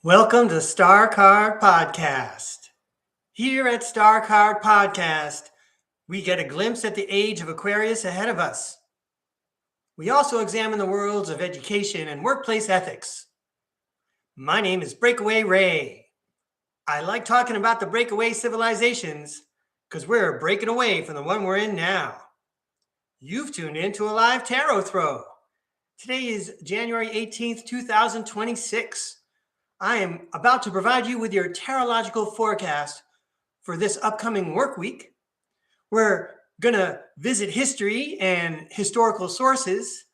Welcome to STARCARD Podcast. Here at STARCARD Podcast, we get a glimpse at the age of Aquarius ahead of us. We also examine the worlds of education and workplace ethics. My name is Breakaway Ray. I like talking about the breakaway civilizations because we're breaking away from the one we're in now. You've tuned in to a live tarot throw. Today is January 18th, 2026. I am about to provide you with your tarotlogical forecast for this upcoming work week. We're going to visit history and historical sources.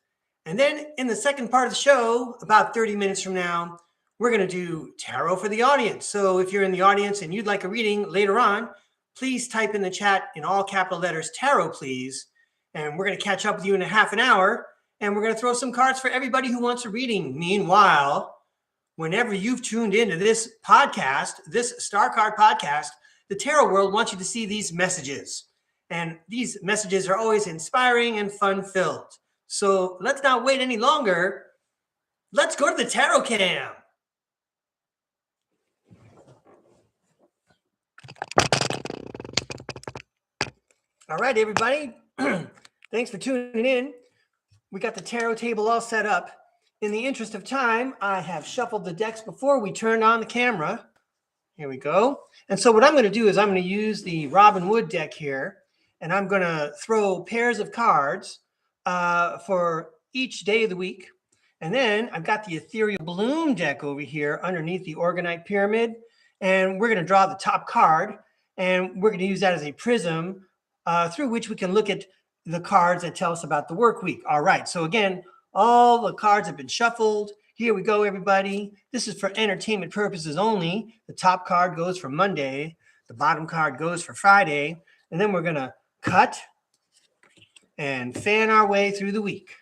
And then in the second part of the show, about 30 minutes from now, we're going to do tarot for the audience. So if you're in the audience and you'd like a reading later on, please type in the chat in all capital letters, tarot, please. And we're going to catch up with you in a half an hour. And we're going to throw some cards for everybody who wants a reading. Meanwhile, whenever you've tuned into this podcast, this STARCARD podcast, the tarot world wants you to see these messages. And these messages are always inspiring and fun-filled. So let's not wait any longer. Let's go to the tarot cam. All right, everybody. Thanks for tuning in. We got the tarot table all set up. In the interest of time, I have shuffled the decks before we turned on the camera. Here we go. And so what I'm going to do is I'm going to use the Robin Wood deck here, and I'm going to throw pairs of cards for each day of the week. And then I've got the Ethereal Bloom deck over here underneath the Organite Pyramid, and we're going to draw the top card, and we're going to use that as a prism through which we can look at the cards that tell us about the work week. All right. So again, all the cards have been shuffled. Here we go, everybody. This is for entertainment purposes only. The top card goes for Monday. The bottom card goes for Friday. And then we're going to cut and fan our way through the week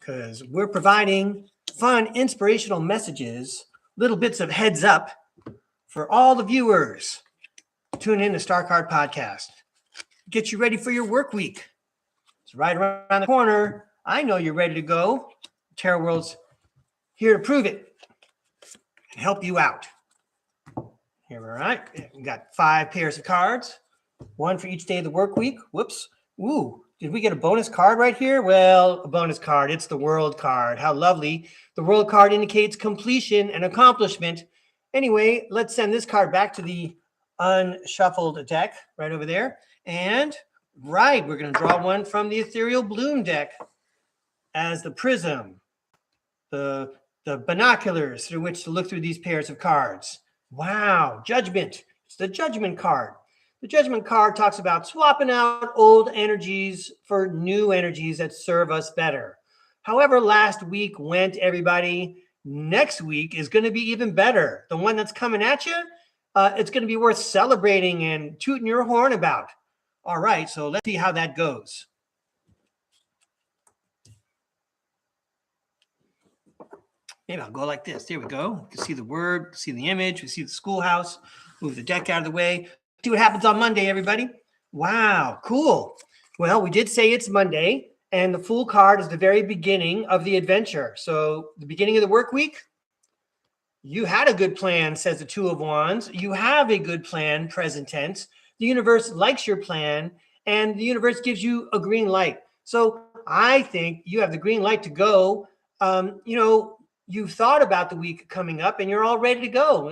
because we're providing fun, inspirational messages, little bits of heads up for all the viewers. Tune in to STARCARD Podcast. Get you ready for your work week. It's right around the corner. I know you're ready to go. Tarot World's here to prove it and help you out. Here, all right. We got 5 pairs of cards, one for each day of the work week. Whoops. Ooh, did we get a bonus card right here? Well, a bonus card. It's the World card. How lovely. The World card indicates completion and accomplishment. Anyway, let's send this card back to the unshuffled deck right over there. And right, we're going to draw one from the Ethereal Bloom deck as the prism, the binoculars through which to look through these pairs of cards. Wow, Judgment. It's the Judgment card. The Judgment card talks about swapping out old energies for new energies that serve us better. However, last week went, everybody. Next week is going to be even better. The one that's coming at you, it's going to be worth celebrating and tooting your horn about. All right, so let's see how that goes. Maybe I'll go like this. There we go. You can see the word, see the image, we see the schoolhouse. Move the deck out of the way. See what happens on Monday, everybody. Wow, cool. Well, we did say it's Monday, and the Fool card is the very beginning of the adventure. So the beginning of the work week, you had a good plan, says the Two of Wands. You have a good plan, present tense. The universe likes your plan, and the universe gives you a green light. So I think you have the green light to go. You've thought about the week coming up and you're all ready to go.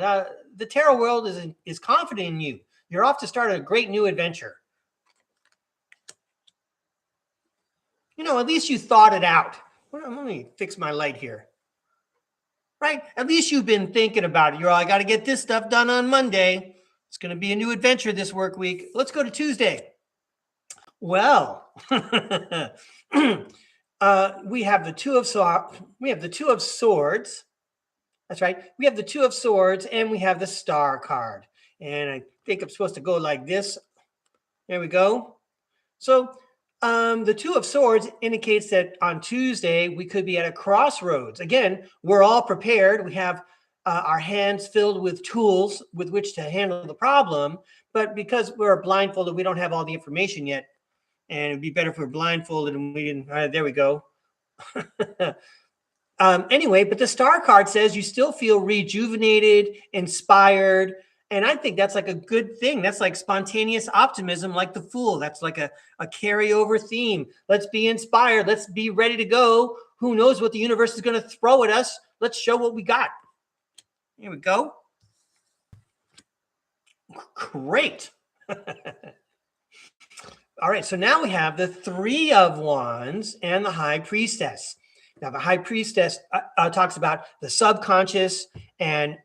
The tarot world is confident in you. You're off to start a great new adventure. At least you thought it out. Let me fix my light here. Right? At least you've been thinking about it. I got to get this stuff done on Monday. It's going to be a new adventure this work week. Let's go to Tuesday. Well, we have the Two of Swords. That's right. We have the Two of Swords, and we have the Star card. And I think I'm supposed to go like this. There we go. So the Two of Swords indicates that on Tuesday, we could be at a crossroads. Again, we're all prepared. We have our hands filled with tools with which to handle the problem. But because we're blindfolded, we don't have all the information yet. And it'd be better if we were blindfolded and we didn't. There we go. Anyway, but the star card says you still feel rejuvenated, inspired. And I think that's like a good thing. That's like spontaneous optimism, like the Fool. That's like a carryover theme. Let's be inspired. Let's be ready to go. Who knows what the universe is going to throw at us? Let's show what we got. Here we go. Great. All right, so now we have the Three of Wands and the High Priestess. Now, the High Priestess talks about the subconscious and,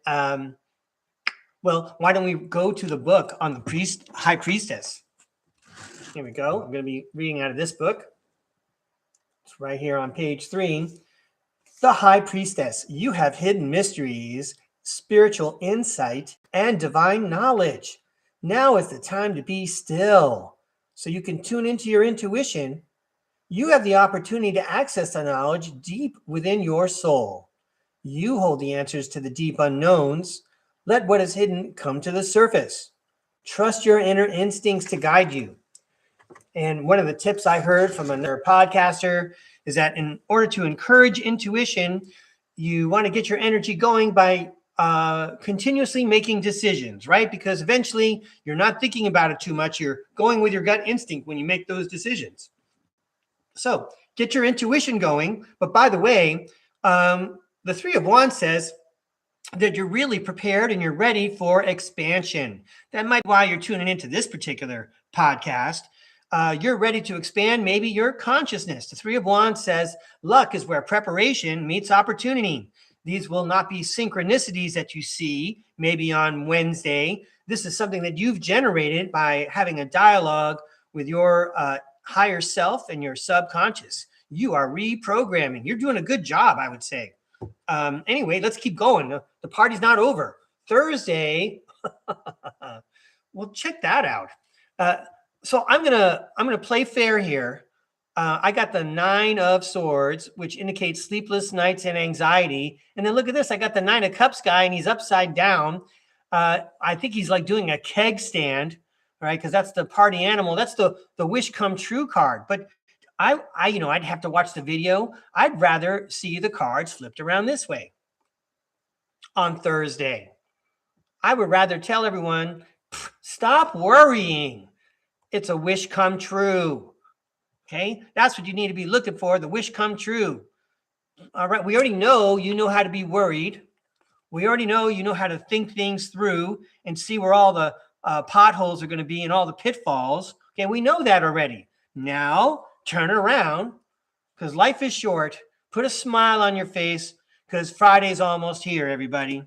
well, why don't we go to the book on the High Priestess? Here we go. I'm going to be reading out of this book. It's right here on page 3. The High Priestess. You have hidden mysteries, spiritual insight, and divine knowledge. Now is the time to be still, so you can tune into your intuition. You have the opportunity to access the knowledge deep within your soul. You hold the answers to the deep unknowns. Let what is hidden come to the surface. Trust your inner instincts to guide you. And one of the tips I heard from another podcaster is that in order to encourage intuition, you want to get your energy going by continuously making decisions, right? Because eventually you're not thinking about it too much. You're going with your gut instinct when you make those decisions. So get your intuition going. But by the way, the Three of Wands says that you're really prepared and you're ready for expansion. That might be why you're tuning into this particular podcast. You're ready to expand maybe your consciousness. The Three of Wands says luck is where preparation meets opportunity. These will not be synchronicities that you see maybe on Wednesday. This is something that you've generated by having a dialogue with your higher self and your subconscious. You are reprogramming. You're doing a good job, I would say. Anyway, let's keep going. The party's not over. Thursday, well, check that out. So I'm gonna play fair here. I got the Nine of Swords, which indicates sleepless nights and anxiety. And then look at this. I got the Nine of Cups guy, and he's upside down. I think he's like doing a keg stand, right? Because that's the party animal. That's the wish come true card. But I'd have to watch the video. I'd rather see the cards flipped around this way on Thursday. I would rather tell everyone, stop worrying. It's a wish come true. Okay, that's what you need to be looking for, the wish come true. All right, we already know you know how to be worried. We already know you know how to think things through and see where all the potholes are going to be and all the pitfalls. Okay, we know that already. Now, turn it around, because life is short. Put a smile on your face, because Friday's almost here, everybody.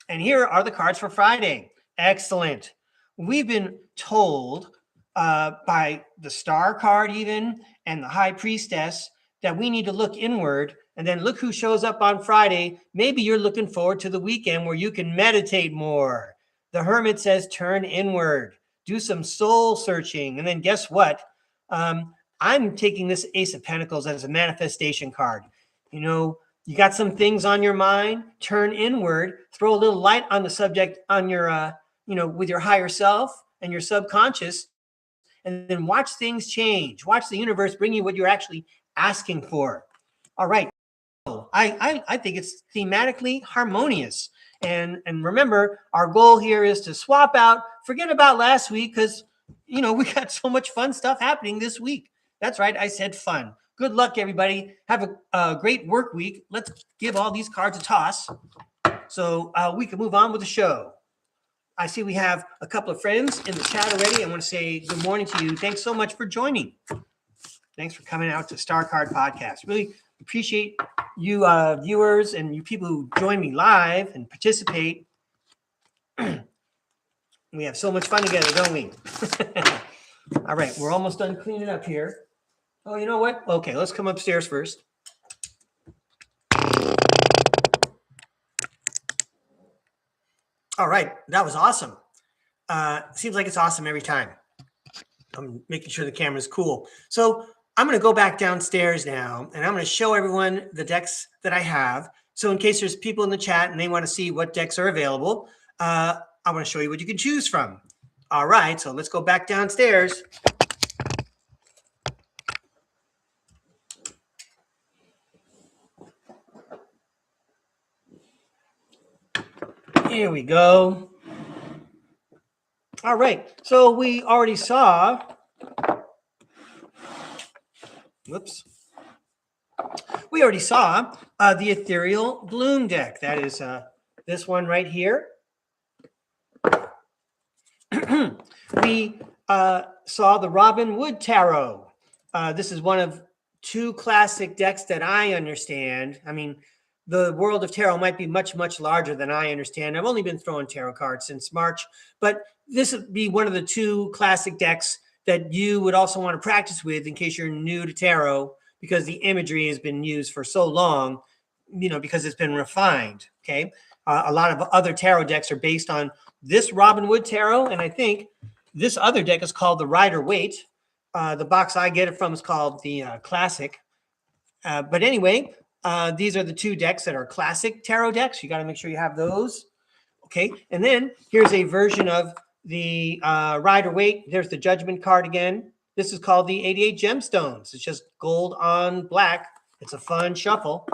And here are the cards for Friday. Excellent. We've been told by the Star card even and the High Priestess that we need to look inward, and then look who shows up on Friday. Maybe you're looking forward to the weekend where you can meditate more. The Hermit says turn inward, do some soul searching, and then guess what? I'm taking this Ace of Pentacles as a manifestation card. You know, you got some things on your mind, turn inward, throw a little light on the subject on your, with your higher self and your subconscious, and then watch things change. Watch the universe bring you what you're actually asking for. All right. I think it's thematically harmonious. And remember, our goal here is to swap out, forget about last week, because, we got so much fun stuff happening this week. That's right. I said fun. Good luck, everybody. Have a great work week. Let's give all these cards a toss so we can move on with the show. I see we have a couple of friends in the chat already. I want to say good morning to you. Thanks so much for joining. Thanks for coming out to STARCARD Podcast. Really appreciate you viewers and you people who join me live and participate. We have so much fun together, don't we? All right, we're almost done cleaning up here. Oh, you know what? Okay, let's come upstairs first. All right, that was awesome. Seems like it's awesome every time. I'm making sure the camera's cool. So I'm going to go back downstairs now, and I'm going to show everyone the decks that I have. So in case there's people in the chat and they want to see what decks are available, I want to show you what you can choose from. All right, so let's go back downstairs. Here we go. All right. So we already saw. Whoops. We already saw the Ethereal Bloom deck. That is this one right here. We saw the Robin Wood Tarot. This is one of two classic decks that I understand. I mean, the world of tarot might be much, much larger than I understand. I've only been throwing tarot cards since March, but this would be one of the two classic decks that you would also want to practice with in case you're new to tarot, because the imagery has been used for so long, you know, because it's been refined, okay? A lot of other tarot decks are based on this Robin Wood Tarot, and I think this other deck is called the Rider-Waite. The box I get it from is called the Classic. But anyway, these are the two decks that are classic tarot decks. You got to make sure you have those. Okay, and then here's a version of the Rider-Waite. There's the Judgment card again. This is called the 88 Gemstones. It's just gold on black. It's a fun shuffle.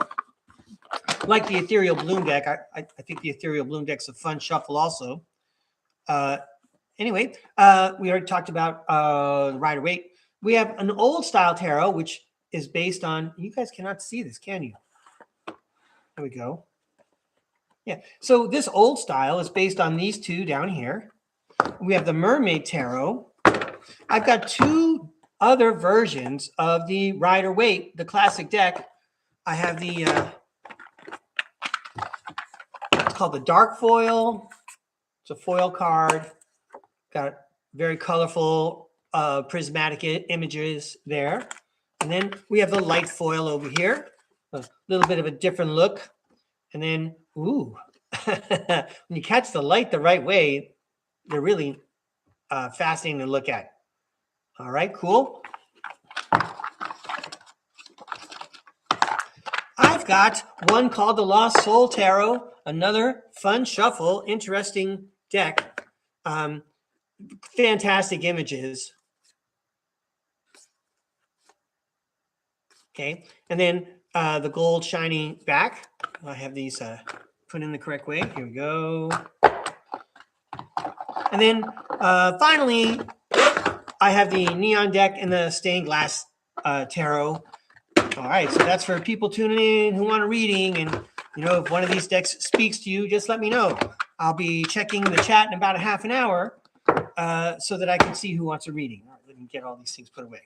Like the Ethereal Bloom deck. I think the Ethereal Bloom deck's a fun shuffle also. Anyway, we already talked about Rider-Waite. We have an old style tarot, which is based on, you guys cannot see this, can you? There we go. Yeah, so this old style is based on these two down here. We have the Mermaid Tarot. I've got two other versions of the Rider-Waite, the classic deck. I have the, it's called the Dark Foil. It's a foil card. Got very colorful prismatic images there. And then we have the light foil over here. A little bit of a different look. And then, ooh, when you catch the light the right way, they're really fascinating to look at. All right, cool. I've got one called the Lost Soul Tarot, another fun shuffle, interesting deck. Fantastic images. Okay, and then the gold shiny back. I have these put in the correct way. Here we go. And then finally, I have the neon deck and the stained glass tarot. All right, so that's for people tuning in who want a reading. And, you know, if one of these decks speaks to you, just let me know. I'll be checking the chat in about a half an hour so that I can see who wants a reading. All right, let me get all these things put away.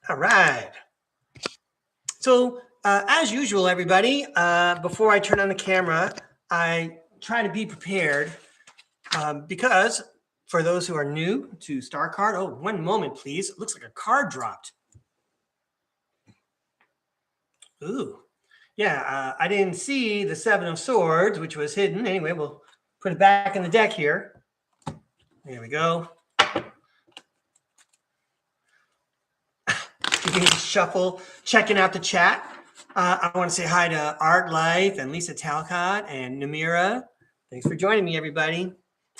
All right. So as usual, everybody, before I turn on the camera, I try to be prepared because for those who are new to StarCard, oh, one moment, please. It looks like a card dropped. Ooh. Yeah, I didn't see the Seven of Swords, which was hidden. Anyway, we'll put it back in the deck here. There we go. Shuffle, checking out the chat. I want to say hi to Art Life and Lisa Talcott and Namira. Thanks for joining me, everybody.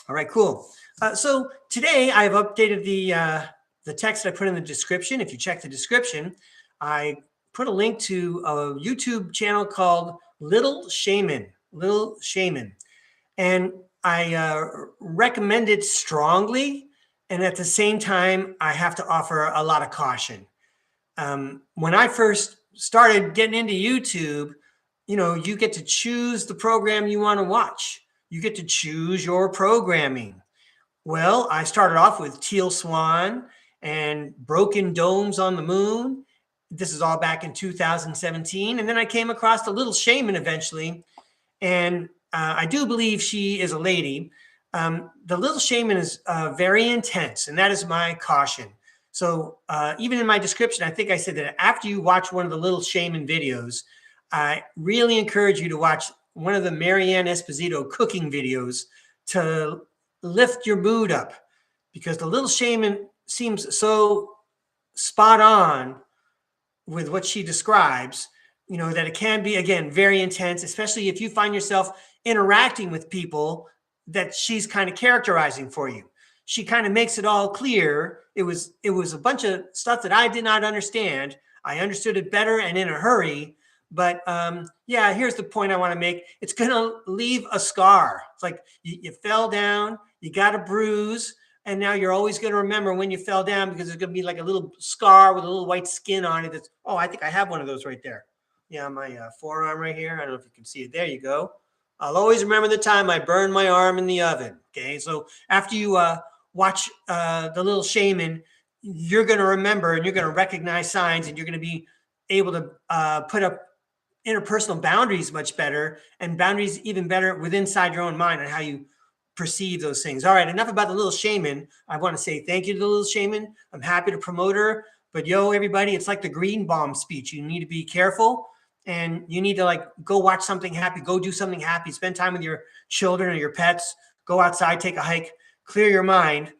All right, cool. So today I've updated the text that I put in the description. If you check the description, I put a link to a YouTube channel called Little Shaman. Little Shaman. And I recommend it strongly. And at the same time, I have to offer a lot of caution. When I first started getting into YouTube, you know, you get to choose the program you want to watch. You get to choose your programming. Well, I started off with Teal Swan and Broken Domes on the Moon. This is all back in 2017. And then I came across the Little Shaman eventually. And I do believe she is a lady. The Little Shaman is very intense, and that is my caution. So even in my description, I think I said that after you watch one of the Little Shaman videos, I really encourage you to watch one of the Marianne Esposito cooking videos to lift your mood up, because the Little Shaman seems so spot on with what she describes, you know, that it can be, again, very intense, especially if you find yourself interacting with people that she's kind of characterizing for you. She kind of makes it all clear. It was a bunch of stuff that I did not understand. I understood it better and in a hurry. But yeah, here's the point I want to make. It's going to leave a scar. It's like you fell down, you got a bruise, and now you're always going to remember when you fell down, because there's going to be like a little scar with a little white skin on it. That's, oh, I think I have one of those right there. Yeah, my forearm right here. I don't know if you can see it. There you go. I'll always remember the time I burned my arm in the oven. Okay, so after you watch The Little Shaman, you're going to remember and you're going to recognize signs, and you're going to be able to put up interpersonal boundaries much better, and boundaries even better within inside your own mind on how you perceive those things. All right, enough about the Little Shaman. I want to say thank you to the Little Shaman. I'm happy to promote her. But yo, everybody, it's like the green bomb speech. You need to be careful, and you need to like go watch something happy, go do something happy, spend time with your children or your pets, go outside, take a hike, clear your mind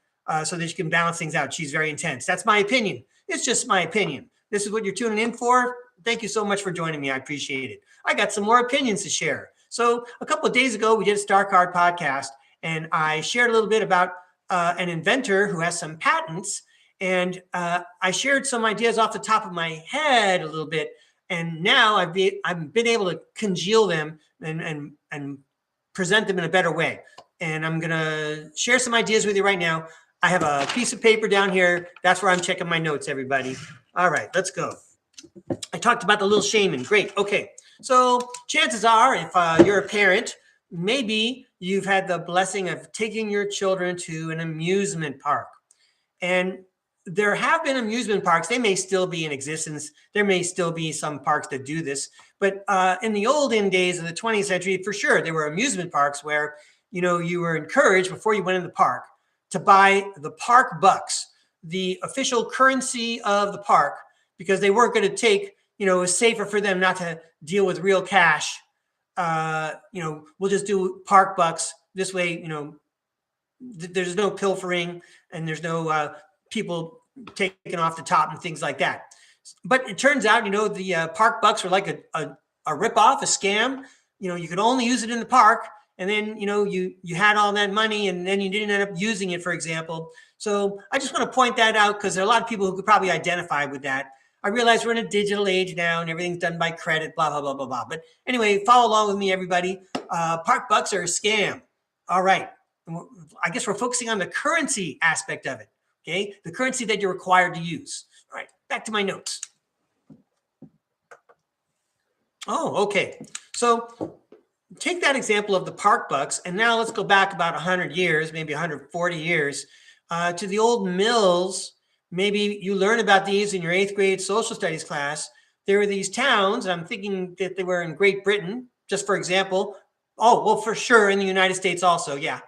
so that you can balance things out. She's very intense. That's my opinion. It's just my opinion. This is what you're tuning in for. Thank you so much for joining me. I appreciate it. I got some more opinions to share. So a couple of days ago, we did a STARCARD podcast, and I shared a little bit about an inventor who has some patents. And I shared some ideas off the top of my head a little bit. And now I've been able to congeal them and present them in a better way. And I'm going to share some ideas with you right now. I have a piece of paper down here. That's where I'm checking my notes, everybody. All right, let's go. I talked about the Little Shaman. Great. Okay. So chances are, if you're a parent, maybe you've had the blessing of taking your children to an amusement park. And there have been amusement parks. They may still be in existence. There may still be some parks that do this. But in the olden days of the 20th century, for sure, there were amusement parks where, you know, you were encouraged before you went in the park to buy the park bucks, the official currency of the park, because they weren't going to take, you know, it was safer for them not to deal with real cash. You know, we'll just do park bucks. This way, you know, there's no pilfering and there's no people taking off the top and things like that. But it turns out, you know, the park bucks were like a ripoff, a scam. You know, you could only use it in the park. And then, you know, you had all that money and then you didn't end up using it, for example. So I just want to point that out because there are a lot of people who could probably identify with that. I realize we're in a digital age now and everything's done by credit, blah, blah, blah, blah, blah. But anyway, follow along with me, everybody. Park bucks are a scam. All right. I guess we're focusing on the currency aspect of it. Okay. The currency that you're required to use. All right. Back to my notes. Oh, okay. So take that example of the park bucks. And now let's go back about 100 years, maybe 140 years to the old mills. Maybe you learn about these in your 8th grade social studies class. There were these towns, and I'm thinking that they were in Great Britain, just for example. Oh, well, for sure in the United States also, yeah.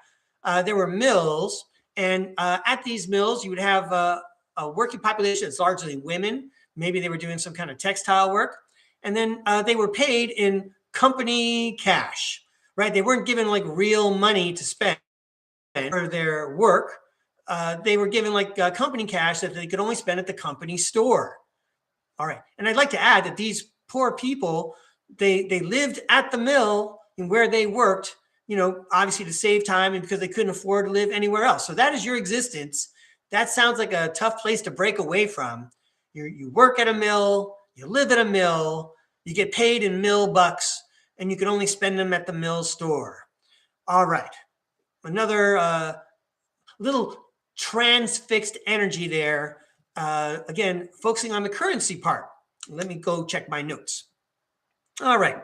There were mills, and at these mills, you would have a working population that's largely women. Maybe they were doing some kind of textile work. And then they were paid in company cash, right? They weren't given like real money to spend for their work. They were given like company cash that they could only spend at the company store. All right. And I'd like to add that these poor people, they lived at the mill and where they worked, you know, obviously to save time and because they couldn't afford to live anywhere else. So that is your existence. That sounds like a tough place to break away from. You work at a mill, you live at a mill, you get paid in mill bucks, and you can only spend them at the mill store. All right. Another little transfixed energy there. Again, focusing on the currency part. Let me go check my notes. All right.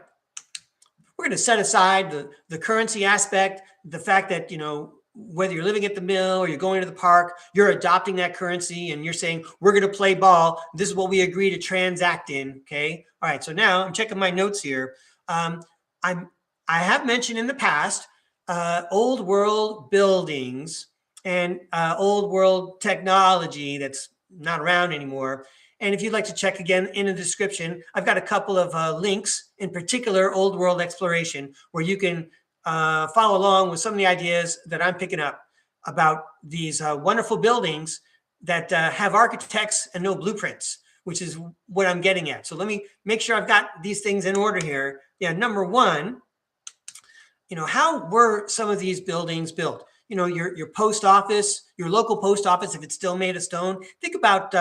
We're going to set aside the currency aspect, the fact that, you know, whether you're living at the mill or you're going to the park, you're adopting that currency and you're saying, we're going to play ball. This is what we agree to transact in. Okay. All right. So now I'm checking my notes here. I have mentioned in the past, old world buildings and old world technology that's not around anymore. And if you'd like to check again in the description, I've got a couple of links, in particular, old world exploration, where you can follow along with some of the ideas that I'm picking up about these wonderful buildings that have architects and no blueprints, which is what I'm getting at. So let me make sure I've got these things in order here. Yeah, number one, how were some of these buildings built? Your post office, your local post office, if it's still made of stone. Think about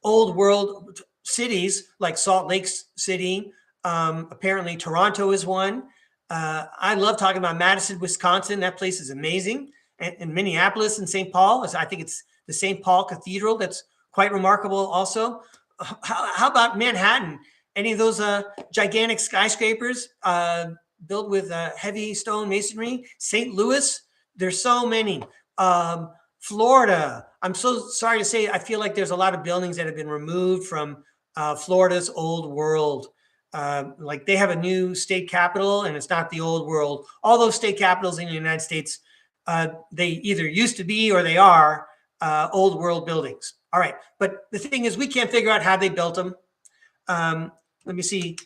old world cities like Salt Lake City. Apparently Toronto is one. I love talking about Madison, Wisconsin. That place is amazing. And Minneapolis and St. Paul. I think it's the St. Paul Cathedral. That's quite remarkable also. How about Manhattan? Any of those gigantic skyscrapers built with heavy stone masonry? St. Louis, there's so many. Florida, I'm so sorry to say, I feel like there's a lot of buildings that have been removed from Florida's old world. Like they have a new state capital and it's not the old world. All those state capitals in the United States, they either used to be or they are old world buildings. All right. But the thing is, we can't figure out how they built them. Let me see.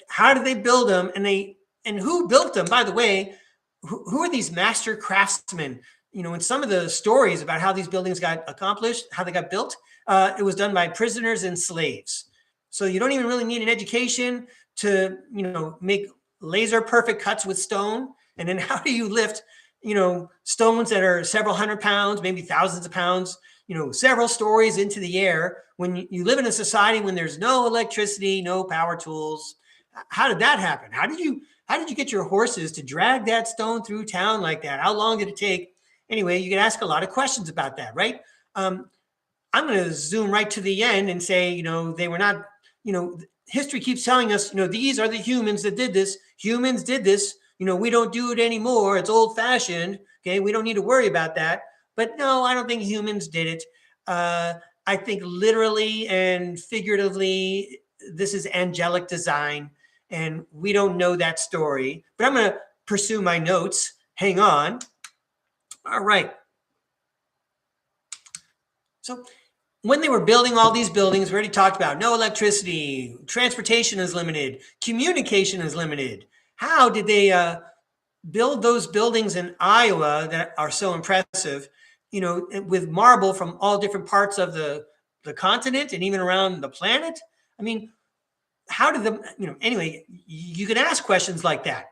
How did they build them? And who built them? By the way, who are these master craftsmen? In some of the stories about how these buildings got accomplished, how they got built, it was done by prisoners and slaves. So you don't even really need an education to, make laser perfect cuts with stone. And then how do you lift, stones that are several hundred pounds, maybe thousands of pounds, several stories into the air when you live in a society when there's no electricity, no power tools? How did that happen? How did you get your horses to drag that stone through town like that? How long did it take? Anyway, you can ask a lot of questions about that, right? I'm going to zoom right to the end and say, they were not, history keeps telling us, these are the humans that did this. Humans did this. We don't do it anymore. It's old fashioned. Okay. We don't need to worry about that. But no, I don't think humans did it. I think literally and figuratively, this is angelic design. And we don't know that story. But I'm going to pursue my notes. Hang on. All right. So when they were building all these buildings, we already talked about no electricity, transportation is limited, communication is limited. How did they build those buildings in Iowa that are so impressive, with marble from all different parts of the continent and even around the planet? I mean, how did them, anyway, you can ask questions like that.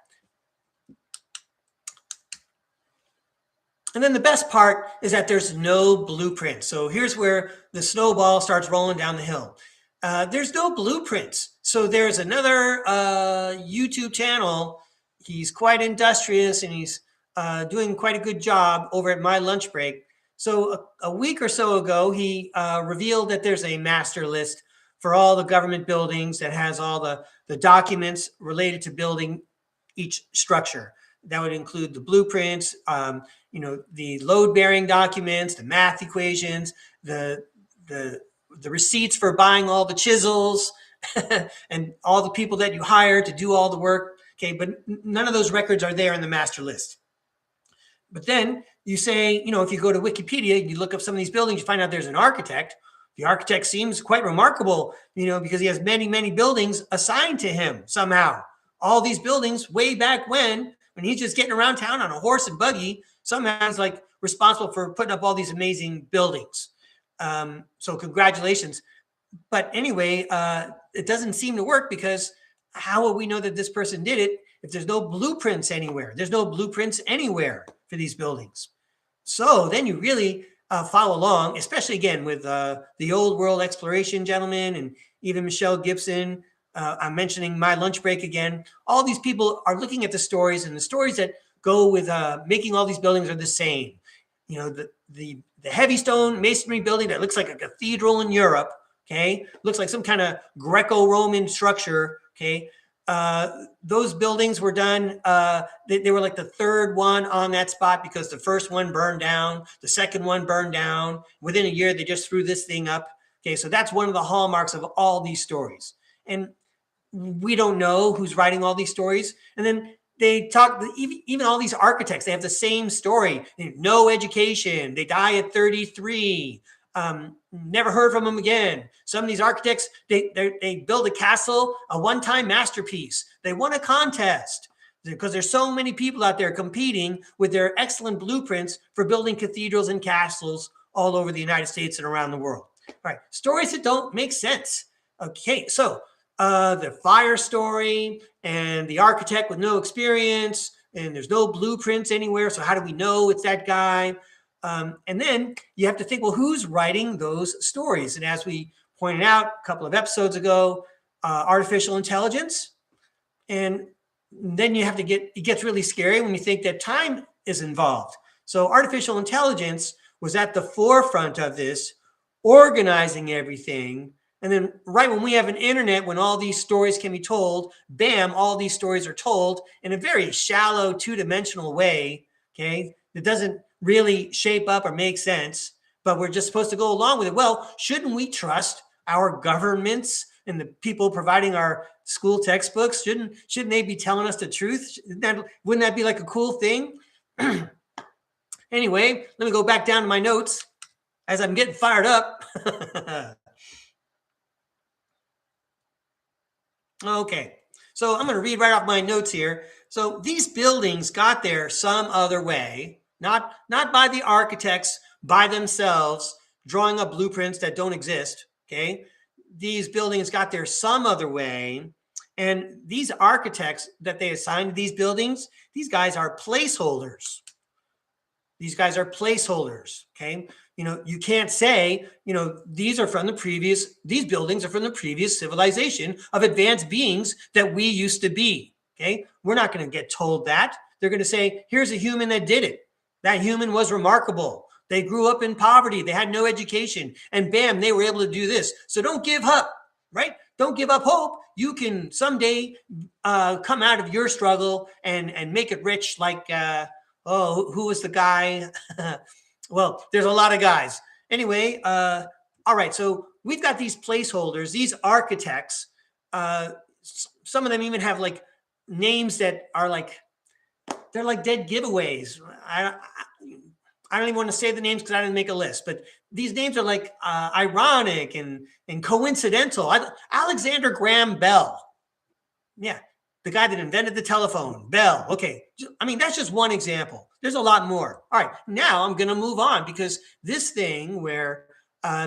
And then the best part is that there's no blueprint. So here's where the snowball starts rolling down the hill. There's no blueprints. So there's another YouTube channel. He's quite industrious and he's doing quite a good job over at My Lunch Break. So a week or so ago, he revealed that there's a master list for all the government buildings that has all the documents related to building each structure. That would include the blueprints, the load-bearing documents, the math equations, the receipts for buying all the chisels, and all the people that you hire to do all the work. Okay, but none of those records are there in the master list. But then you say, if you go to Wikipedia, you look up some of these buildings, you find out there's an architect. The architect seems quite remarkable, because he has many, many buildings assigned to him somehow. All these buildings way back when he's just getting around town on a horse and buggy, somehow he's like responsible for putting up all these amazing buildings. So congratulations. But anyway, it doesn't seem to work, because how will we know that this person did it if there's no blueprints anywhere? There's no blueprints anywhere for these buildings. So then you really follow along, especially again with the old world exploration gentleman and even Michelle Gibson. I'm mentioning My Lunch Break again. All these people are looking at the stories, and the stories that go with making all these buildings are the same. The heavy stone masonry building that looks like a cathedral in Europe, okay, looks like some kind of Greco-Roman structure, okay. Those buildings were done, they were like the third one on that spot, because the first one burned down, the second one burned down. Within a year, they just threw this thing up. Okay, so that's one of the hallmarks of all these stories. And we don't know who's writing all these stories. And then they talk, even all these architects, they have the same story. No education. They die at 33. Never heard from them again. Some of these architects, they build a castle, a one-time masterpiece. They won a contest because there's so many people out there competing with their excellent blueprints for building cathedrals and castles all over the United States and around the world. All right, stories that don't make sense. Okay, so the fire story and the architect with no experience, and there's no blueprints anywhere. So how do we know it's that guy? And then you have to think, well, who's writing those stories? And as we pointed out a couple of episodes ago, artificial intelligence. And then you have to it gets really scary when you think that time is involved. So artificial intelligence was at the forefront of this, organizing everything. And then right when we have an internet, when all these stories can be told, bam, all these stories are told in a very shallow, two-dimensional way, okay? That doesn't really shape up or make sense, but we're just supposed to go along with it. Well, shouldn't we trust our governments and the people providing our school textbooks? Shouldn't they be telling us the truth? Wouldn't that be like a cool thing? Anyway, let me go back down to my notes as I'm getting fired up. Okay, so I'm going to read right off my notes here. So these buildings got there some other way, not by the architects by themselves drawing up blueprints that don't exist, okay? These buildings got there some other way, and these architects that they assigned to these buildings, these guys are placeholders. These guys are placeholders, okay? You can't say, these buildings are from the previous civilization of advanced beings that we used to be, okay? We're not going to get told that. They're going to say, here's a human that did it. That human was remarkable. They grew up in poverty. They had no education. And bam, they were able to do this. So don't give up, right? Don't give up hope. You can someday come out of your struggle and make it rich like, who was the guy? Well, there's a lot of guys. Anyway, all right. So we've got these placeholders, these architects. Some of them even have like names that are like, they're like dead giveaways. I don't even want to say the names because I didn't make a list, but these names are like ironic and coincidental. Alexander Graham Bell. Yeah. The guy that invented the telephone, Bell. Okay. I mean, that's just one example. There's a lot more. All right. Now I'm going to move on because this thing where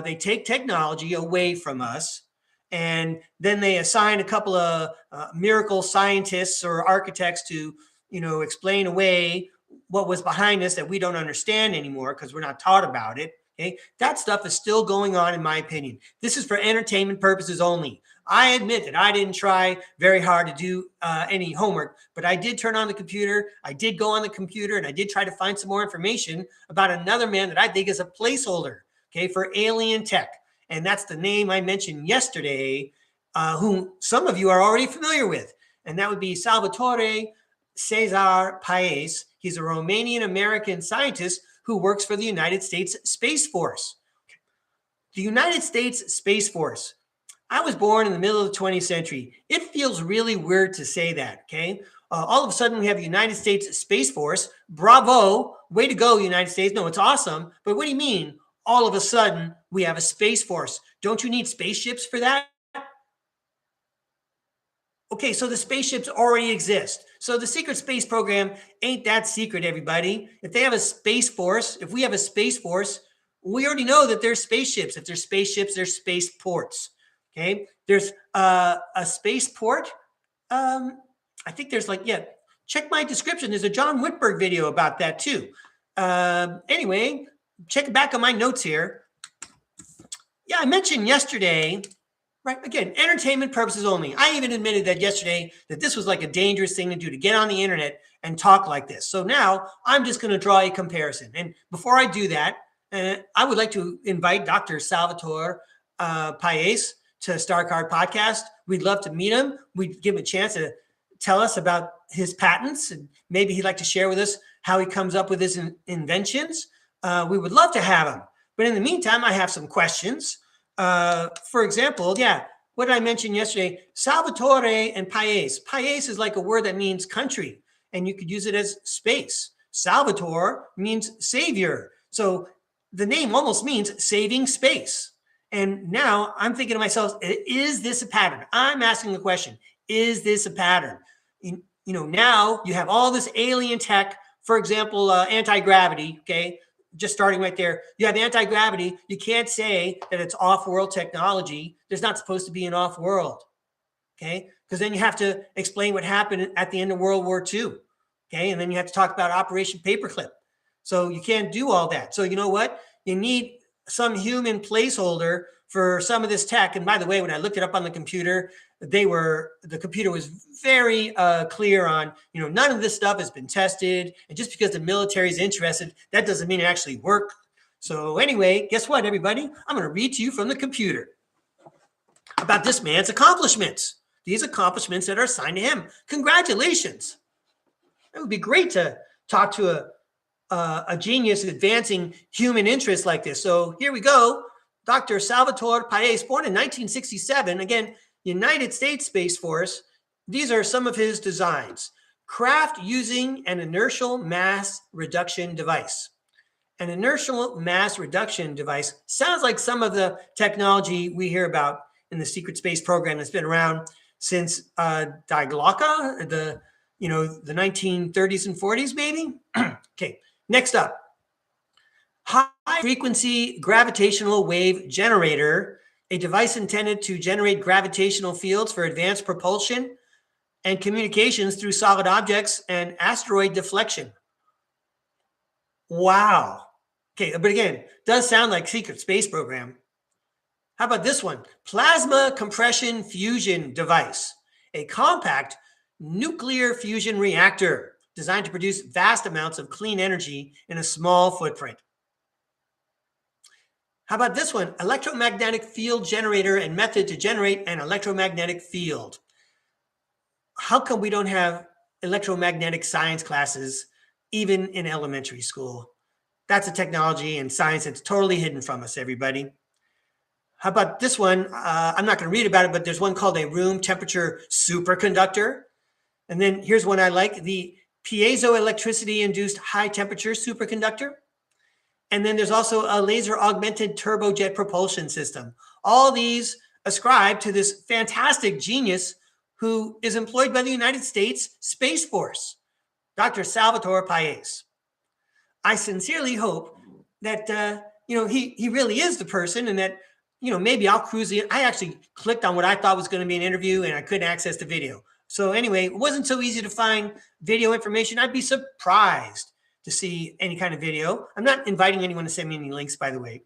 they take technology away from us and then they assign a couple of miracle scientists or architects to, explain away what was behind us that we don't understand anymore because we're not taught about it. Okay. That stuff is still going on, in my opinion. This is for entertainment purposes only. I admit that I didn't try very hard to do any homework, but I did turn on the computer. I did go on the computer and I did try to find some more information about another man that I think is a placeholder, okay, for alien tech. And that's the name I mentioned yesterday, whom some of you are already familiar with. And that would be Salvatore Cesar Paes. He's a Romanian-American scientist who works for the United States Space Force. The United States Space Force. I was born in the middle of the 20th century. It feels really weird to say that, okay? All of a sudden, we have the United States Space Force. Bravo. Way to go, United States. No, it's awesome. But what do you mean, all of a sudden, we have a Space Force? Don't you need spaceships for that? Okay, so the spaceships already exist. So the secret space program ain't that secret, everybody. If they have a Space Force, if we have a Space Force, we already know that there's spaceships. If there's spaceships, there's spaceports. Okay, there's a spaceport. I think there's check my description. There's a John Whitberg video about that too. Anyway, check back on my notes here. Yeah, I mentioned yesterday, right? Again, entertainment purposes only. I even admitted that yesterday that this was like a dangerous thing to do, to get on the internet and talk like this. So now I'm just going to draw a comparison. And before I do that, I would like to invite Dr. Salvatore Paes to STARCARD podcast. We'd love to meet him. We'd give him a chance to tell us about his patents, and maybe he'd like to share with us how he comes up with his inventions. We would love to have him. But in the meantime, I have some questions. For example, what did I mention yesterday? Salvatore and Paes. Paes is like a word that means country, and you could use it as space. Salvatore means savior. So the name almost means saving space. And now I'm thinking to myself, is this a pattern? I'm asking the question, is this a pattern? Now you have all this alien tech, for example, anti-gravity, okay? Just starting right there. You have anti-gravity. You can't say that it's off-world technology. There's not supposed to be an off-world, okay? Because then you have to explain what happened at the end of World War II. Okay. And then you have to talk about Operation Paperclip. So you can't do all that. So you know what? You need some human placeholder for some of this tech. And by the way, when I looked it up on the computer, the computer was very clear on, none of this stuff has been tested. And just because the military is interested, that doesn't mean it actually worked. So anyway, guess what, everybody? I'm going to read to you from the computer about this man's accomplishments. These accomplishments that are assigned to him. Congratulations. It would be great to talk to a genius advancing human interests like this. So here we go. Dr. Salvatore Pais, born in 1967, again, United States Space Force. These are some of his designs. Craft using an inertial mass reduction device. An inertial mass reduction device sounds like some of the technology we hear about in the secret space program that's been around since Diglocka, the 1930s and 40s, maybe. Okay, next up. High frequency gravitational wave generator, a device intended to generate gravitational fields for advanced propulsion and communications through solid objects and asteroid deflection. Wow. Okay, but again, does sound like secret space program. How about this one? Plasma compression fusion device, a compact nuclear fusion reactor designed to produce vast amounts of clean energy in a small footprint. How about this one? Electromagnetic field generator and method to generate an electromagnetic field. How come we don't have electromagnetic science classes even in elementary school? That's a technology and science that's totally hidden from us, everybody. How about this one? I'm not going to read about it, but there's one called a room temperature superconductor. And then here's one I like, the piezoelectricity induced high temperature superconductor. And then there's also a laser augmented turbojet propulsion system. All these ascribe to this fantastic genius who is employed by the United States Space Force, Dr. Salvatore Pais. I sincerely hope that, he really is the person, and that, maybe I'll cruise in. I actually clicked on what I thought was going to be an interview and I couldn't access the video. So anyway, it wasn't so easy to find video information. I'd be surprised to see any kind of video. I'm not inviting anyone to send me any links, by the way.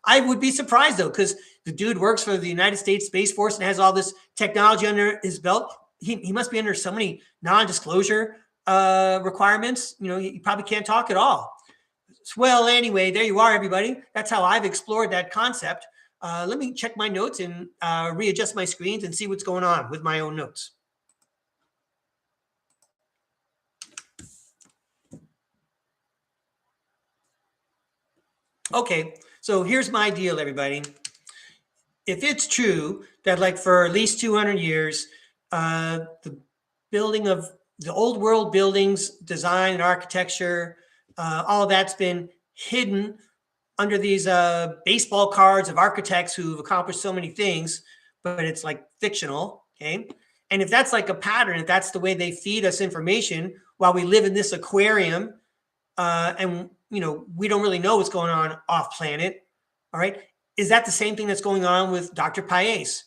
I would be surprised though, because the dude works for the United States Space Force and has all this technology under his belt. He must be under so many non-disclosure requirements. You probably can't talk at all. Well, anyway, there you are, everybody. That's how I've explored that concept. Let me check my notes and readjust my screens and see what's going on with my own notes. Okay, so here's my deal, everybody. If it's true that, like, for at least 200 years, the building of the old world buildings, design and architecture, all of that's been hidden under these baseball cards of architects who've accomplished so many things, but it's like fictional, okay? And if that's like a pattern, if that's the way they feed us information while we live in this aquarium, and we don't really know what's going on off planet, all right? Is that the same thing that's going on with Dr. Pais?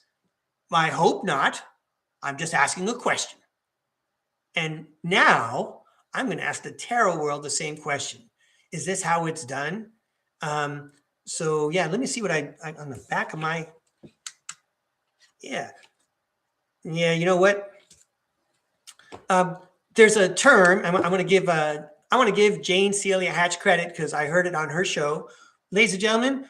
I hope not. I'm just asking a question. And now I'm going to ask the tarot world the same question. Is this how it's done? So yeah, let me see what I on the back of my, yeah, you know what? There's a term I want to give Jane Celia Hatch credit because I heard it on her show. Ladies and gentlemen,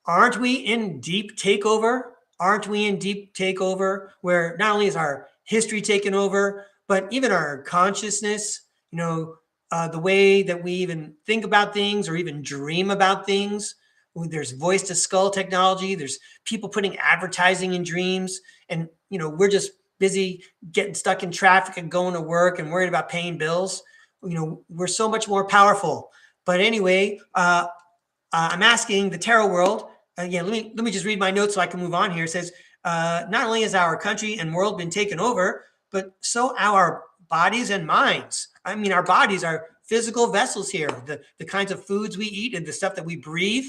aren't we in deep takeover? Aren't we in deep takeover where not only is our history taken over, but even our consciousness, the way that we even think about things or even dream about things. There's voice to skull technology. There's people putting advertising in dreams. And, we're just busy getting stuck in traffic and going to work and worried about paying bills. We're so much more powerful. But anyway, I'm asking the tarot world. Let me just read my notes so I can move on here. It says, not only has our country and world been taken over, but so our bodies and minds. I mean, our bodies are physical vessels here. The kinds of foods we eat and the stuff that we breathe.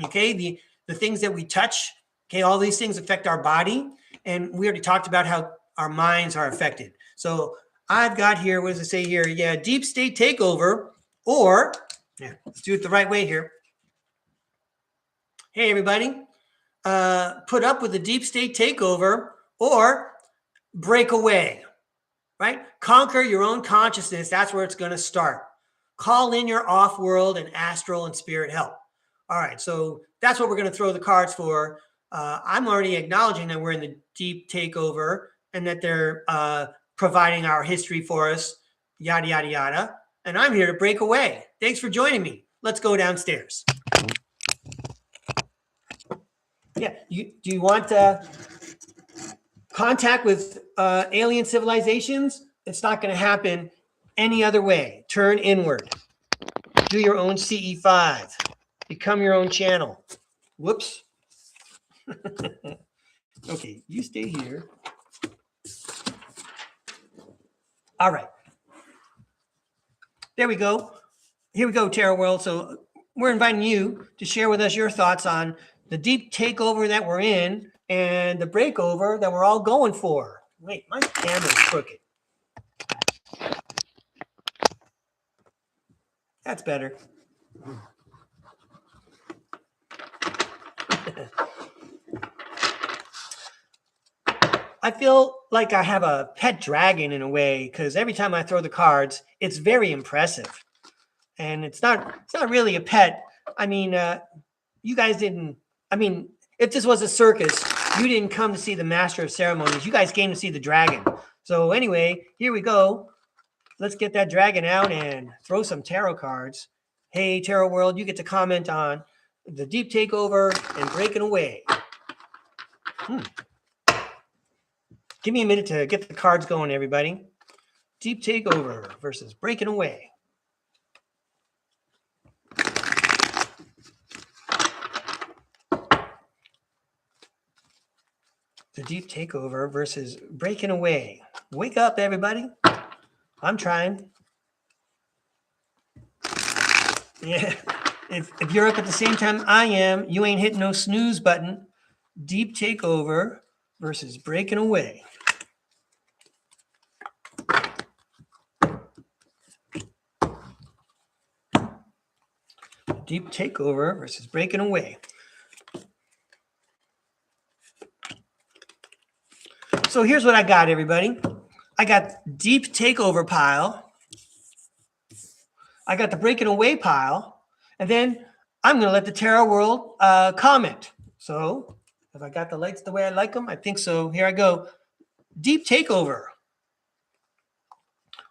Okay, the things that we touch. Okay, all these things affect our body. And we already talked about how our minds are affected. So I've got here, what does it say here? Yeah, deep state takeover, or, yeah, let's do it the right way here. Hey, everybody, put up with the deep state takeover or break away, right? Conquer your own consciousness. That's where it's going to start. Call in your off-world and astral and spirit help. All right, so that's what we're going to throw the cards for. I'm already acknowledging that we're in the deep takeover and that they're providing our history for us, yada, yada, yada. And I'm here to break away. Thanks for joining me. Let's go downstairs. Yeah, do you want contact with alien civilizations? It's not going to happen any other way. Turn inward. Do your own CE5. Become your own channel. Whoops. Okay, you stay here. All right. There we go. Here we go, Tarot World. So we're inviting you to share with us your thoughts on the deep takeover that we're in and the breakover that we're all going for. Wait, my camera's crooked. That's better. I feel like I have a pet dragon in a way, because every time I throw the cards, it's very impressive. And it's not really a pet. I mean, you guys didn't, I mean, if this was a circus, you didn't come to see the master of ceremonies. You guys came to see the dragon. So anyway, here we go. Let's get that dragon out and throw some tarot cards. Hey, Tarot World, you get to comment on the deep takeover and breaking away. Give me a minute to get the cards going, everybody. Deep takeover versus breaking away. The deep takeover versus breaking away. Wake up, everybody. I'm trying. Yeah. If you're up at the same time I am, you ain't hitting no snooze button. Deep takeover versus breaking away. Deep takeover versus breaking away. So here's what I got, everybody. I got deep takeover pile. I got the breaking away pile. And then I'm going to let the Tarot World comment. So have I got the lights the way I like them? I think so. Here I go. Deep takeover.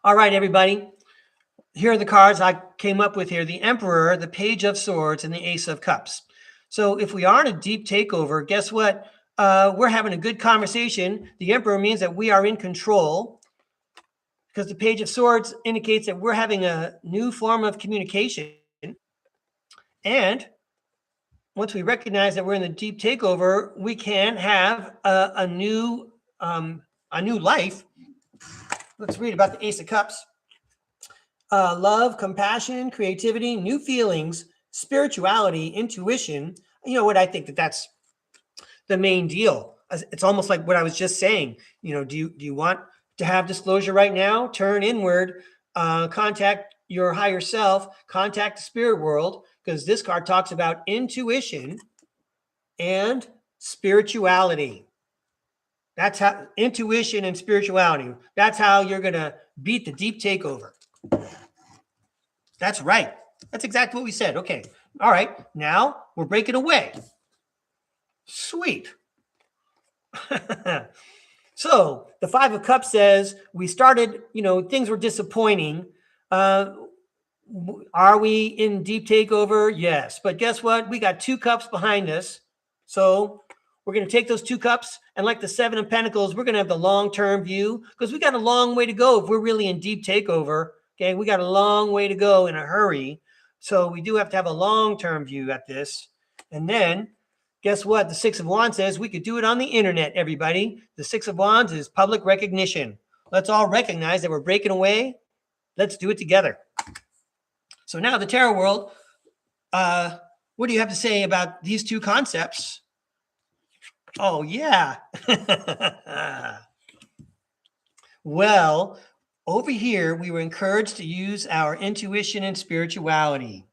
All right, everybody. Here are the cards I came up with here. The Emperor, the Page of Swords, and the Ace of Cups. So if we are in a deep takeover, guess what? We're having a good conversation. The Emperor means that we are in control, because the Page of Swords indicates that we're having a new form of communication. And once we recognize that we're in the deep takeover, we can have a new life. Let's read about the Ace of Cups. Love, compassion, creativity, new feelings, spirituality, intuition. You know what? I think that's the main deal. It's almost like what I was just saying. You know, do you want to have disclosure right now? Turn inward, contact your higher self, contact the spirit world, because this card talks about intuition and spirituality. That's how intuition and spirituality. That's how you're going to beat the deep takeover. That's right. That's exactly what we said. Okay. All right. Now we're breaking away. Sweet. So the Five of Cups says we started, things were disappointing. Are we in deep takeover? Yes. But guess what? We got 2 cups behind us. So we're going to take those 2 cups, and like the 7 of Pentacles, we're going to have the long-term view, because we got a long way to go if we're really in deep takeover. Okay, we got a long way to go in a hurry. So we do have to have a long-term view at this. And then, guess what? The 6 of Wands says we could do it on the internet, everybody. The 6 of Wands is public recognition. Let's all recognize that we're breaking away. Let's do it together. So now the Tarot World, what do you have to say about these 2 concepts? Oh, yeah. Well, over here, we were encouraged to use our intuition and spirituality.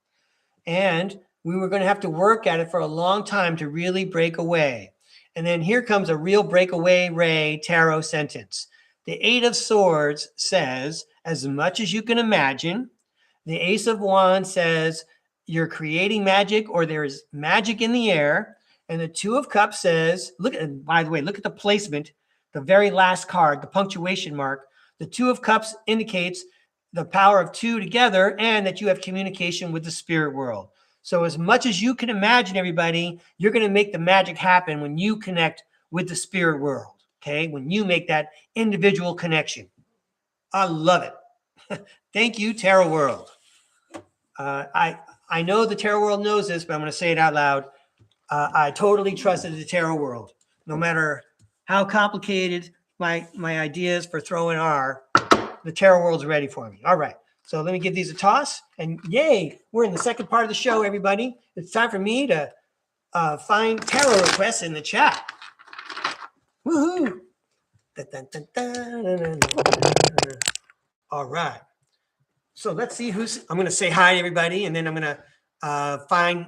And we were going to have to work at it for a long time to really break away. And then here comes a real breakaway Ray tarot sentence. The Eight of Swords says, as much as you can imagine. The Ace of Wands says, you're creating magic or there's magic in the air. And the Two of Cups says, look at, by the way, look at the placement, the very last card, the punctuation mark. The Two of Cups indicates the power of two together and that you have communication with the spirit world. So as much as you can imagine, everybody, you're going to make the magic happen when you connect with the spirit world, okay? When you make that individual connection. I love it. Thank you, Tarot World. I know the Tarot World knows this, but I'm going to say it out loud. I totally trusted the Tarot World. No matter how complicated my ideas for throwing are, the Tarot World's ready for me. All right. So let me give these a toss. And yay, we're in the second part of the show, everybody. It's time for me to find tarot requests in the chat. Woohoo! All right. So let's see who's, I'm going to say hi to everybody, and then I'm going to find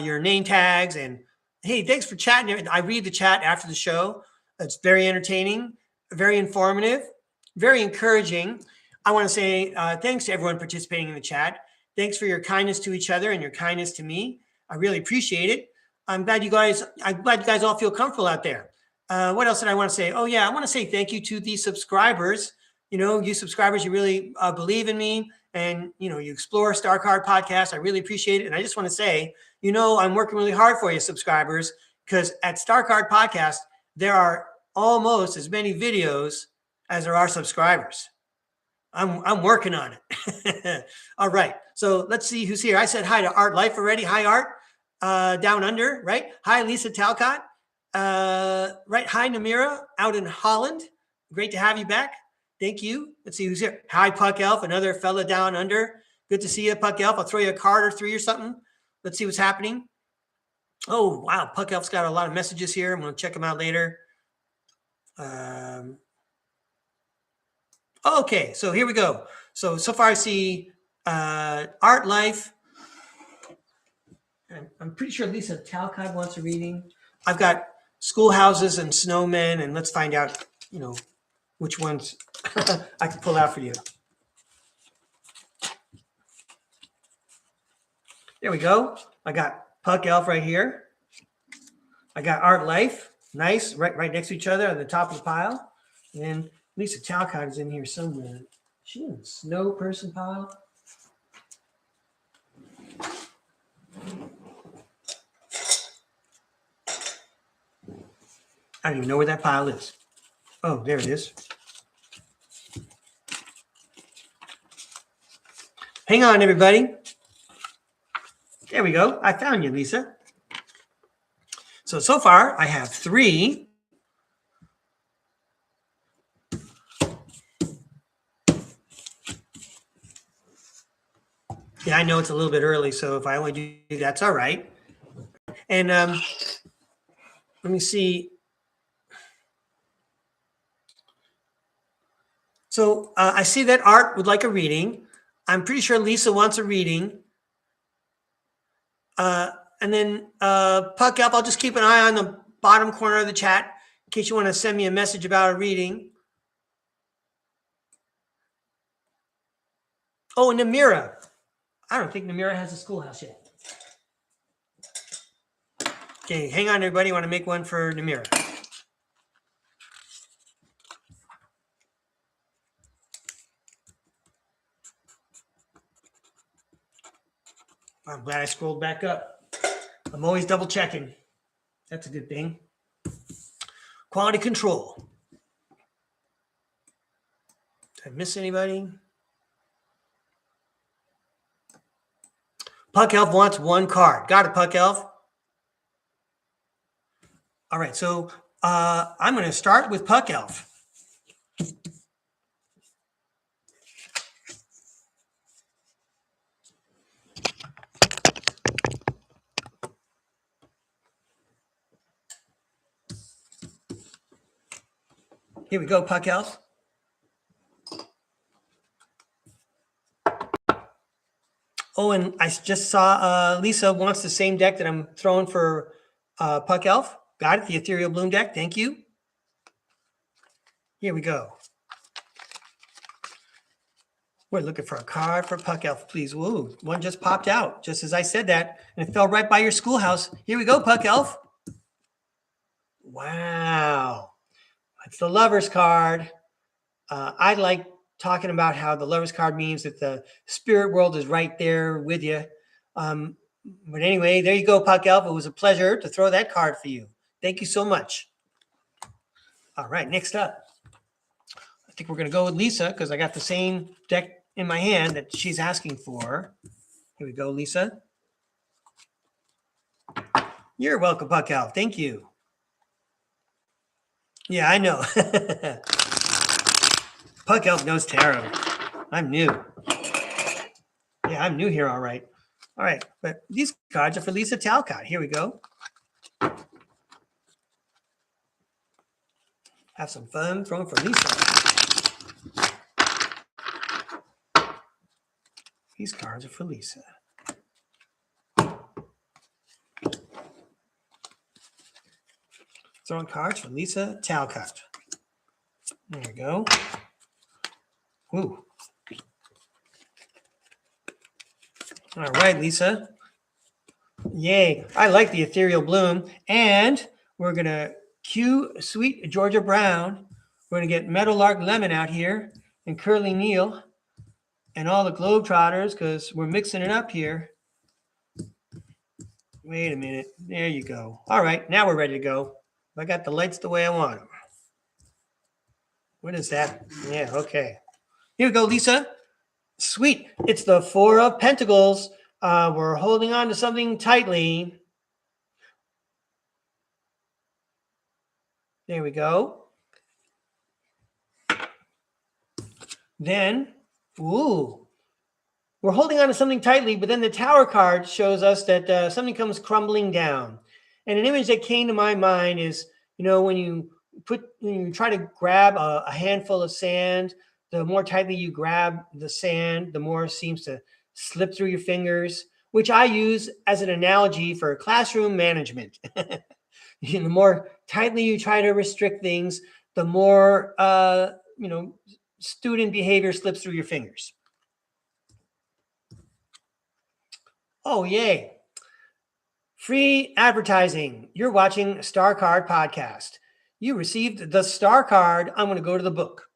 your name tags. And hey, thanks for chatting. I read the chat after the show. It's very entertaining, very informative, very encouraging. I want to say thanks to everyone participating in the chat. Thanks for your kindness to each other and your kindness to me. I really appreciate it. I'm glad you guys all feel comfortable out there. What else did I want to say? Oh yeah, I want to say thank you to the subscribers. You know, you subscribers, you really believe in me, and you know, you explore StarCard podcast. I really appreciate it. And I just want to say, you know, I'm working really hard for you, subscribers, because at StarCard podcast, there are almost as many videos as there are subscribers. I'm working on it. All right. So let's see who's here. I said hi to Art Life already. Hi, Art. Down under, right? Hi, Lisa Talcott. Right. Hi, Namira out in Holland. Great to have you back. Thank you. Let's see who's here. Hi, Puck Elf, another fella down under. Good to see you, Puck Elf. I'll throw you a card or three or something. Let's see what's happening. Oh, wow. Puck Elf's got a lot of messages here. I'm going to check them out later. Okay, so here we go. So far I see Art Life. I'm pretty sure Lisa Talcott wants a reading. I've got schoolhouses and snowmen, and let's find out, you know, which ones I can pull out for you. There we go. I got Puck Elf right here. I got Art Life, nice, right next to each other on the top of the pile. And Lisa Talcott is in here somewhere. Is she in the snow person pile? I don't even know where that pile is. Oh, there it is. Hang on, everybody. There we go. I found you, Lisa. So far, I have three. Yeah, I know it's a little bit early, so if I only do that's all right. And let me see. So I see that Art would like a reading. I'm pretty sure Lisa wants a reading. And then Puck Up, I'll just keep an eye on the bottom corner of the chat in case you want to send me a message about a reading. Oh, and Namira. I don't think Namira has a schoolhouse yet. Okay, hang on, everybody. I want to make one for Namira. I'm glad I scrolled back up. I'm always double checking. That's a good thing. Quality control. Did I miss anybody? Puck Elf wants one card. Got it, Puck Elf. All right, so I'm going to start with Puck Elf. Here we go, Puck Elf. Oh, and I just saw Lisa wants the same deck that I'm throwing for Puck Elf. Got it, the Ethereal Bloom deck. Thank you. Here we go. We're looking for a card for Puck Elf, please. Woo, one just popped out just as I said that, and it fell right by your schoolhouse. Here we go, Puck Elf. Wow, it's the Lover's card. I like talking about how the Lover's card means that the spirit world is right there with you. But anyway, there you go, Puck Elf. It was a pleasure to throw that card for you. Thank you so much. All right, next up. I think we're going to go with Lisa because I got the same deck in my hand that she's asking for. Here we go, Lisa. You're welcome, Puck Elf. Thank you. Yeah, I know. Puck Elf knows tarot. I'm new. Yeah, I'm new here, all right. All right, but these cards are for Lisa Talcott. Here we go. Have some fun throwing for Lisa. These cards are for Lisa. Throwing cards for Lisa Talcott. There we go. Ooh. All right, Lisa. Yay. I like the Ethereal Bloom. And we're going to cue Sweet Georgia Brown. We're going to get Meadowlark Lemon out here and Curly Neal and all the Globetrotters because we're mixing it up here. Wait a minute. There you go. All right. Now we're ready to go. I got the lights the way I want them. What is that? Yeah, okay. Here we go, Lisa. Sweet. It's the Four of Pentacles. We're holding on to something tightly. There we go. Then, ooh, we're holding on to something tightly, but then the Tower card shows us that something comes crumbling down. And an image that came to my mind is, you know, when you try to grab a handful of sand, the more tightly you grab the sand, the more it seems to slip through your fingers, which I use as an analogy for classroom management. The more tightly you try to restrict things, the more, student behavior slips through your fingers. Oh, yay. Free advertising. You're watching STARCARD podcast. You received the Star card. I'm going to go to the book.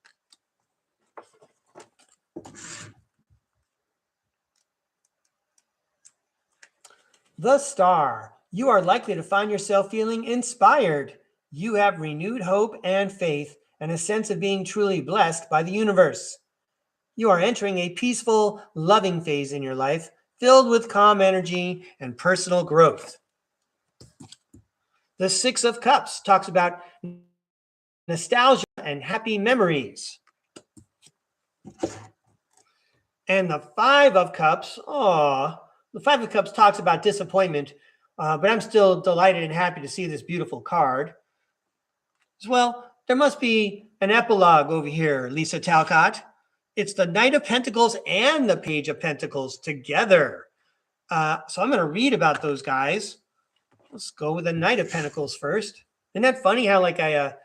The Star. You are likely to find yourself feeling inspired. You have renewed hope and faith and a sense of being truly blessed by the universe. You are entering a peaceful, loving phase in your life, filled with calm energy and personal growth. The Six of Cups talks about nostalgia and happy memories. And the Five of Cups, the Five of Cups talks about disappointment, but I'm still delighted and happy to see this beautiful card. As well, there must be an epilogue over here, Lisa Talcott. It's the Knight of Pentacles and the Page of Pentacles together. So I'm going to read about those guys. Let's go with the Knight of Pentacles first. Isn't that funny how I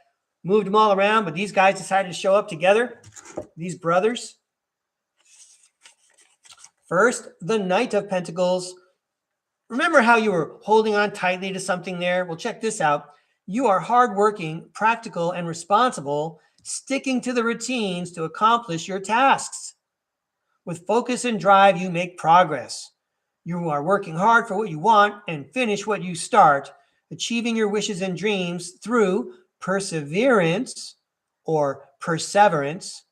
moved them all around, but these guys decided to show up together, these brothers? First, the Knight of Pentacles. Remember how you were holding on tightly to something there? Well, check this out. You are hardworking, practical, and responsible, sticking to the routines to accomplish your tasks. With focus and drive, you make progress. You are working hard for what you want and finish what you start, achieving your wishes and dreams through perseverance or perseverance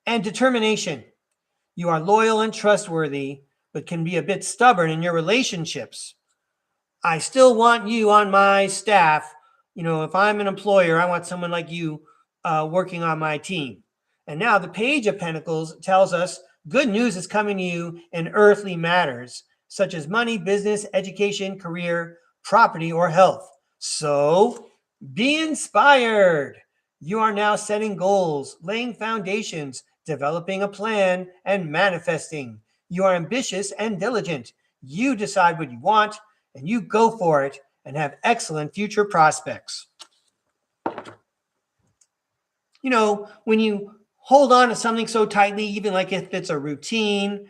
and determination. You are loyal and trustworthy, but can be a bit stubborn in your relationships. I still want you on my staff. You know, if I'm an employer, I want someone like you working on my team. And now the Page of Pentacles tells us good news is coming to you in earthly matters, such as money, business, education, career, property, or health. So be inspired. You are now setting goals, laying foundations, developing a plan, and manifesting. You are ambitious and diligent. You decide what you want and you go for it and have excellent future prospects. You know, when you hold on to something so tightly, even like if it's a routine,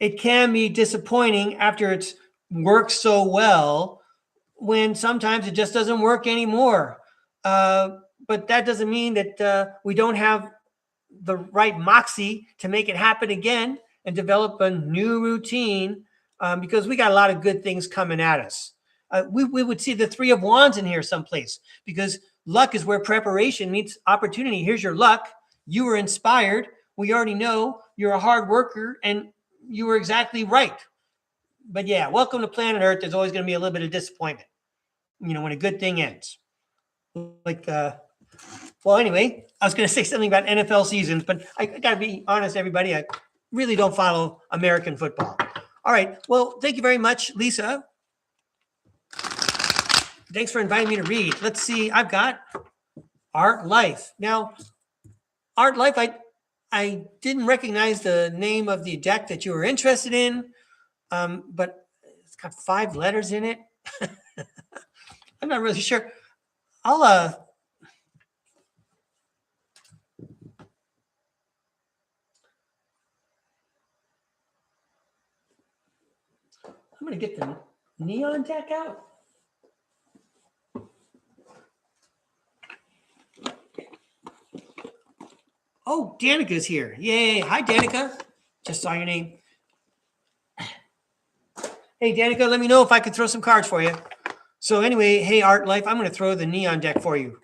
it can be disappointing after it's worked so well when sometimes it just doesn't work anymore. But that doesn't mean that we don't have the right moxie to make it happen again and develop a new routine, because we got a lot of good things coming at us. We would see the Three of Wands in here someplace, because luck is where preparation meets opportunity. Here's your luck. You were inspired. We already know you're a hard worker and you were exactly right. But yeah, welcome to planet Earth. There's always going to be a little bit of disappointment, you know, when a good thing ends. Like, well, anyway, I was going to say something about NFL seasons, but I got to be honest, everybody. I really don't follow American football. All right. Well, thank you very much, Lisa. Thanks for inviting me to read. Let's see. I've got Art Life. Now, Art Life, I didn't recognize the name of the deck that you were interested in, but it's got 5 letters in it. I'm not really sure. I'm going to get the neon deck out. Oh, Danica's here. Yay. Hi, Danica. Just saw your name. Hey, Danica, let me know if I could throw some cards for you. So anyway, hey, Art Life, I'm going to throw the neon deck for you.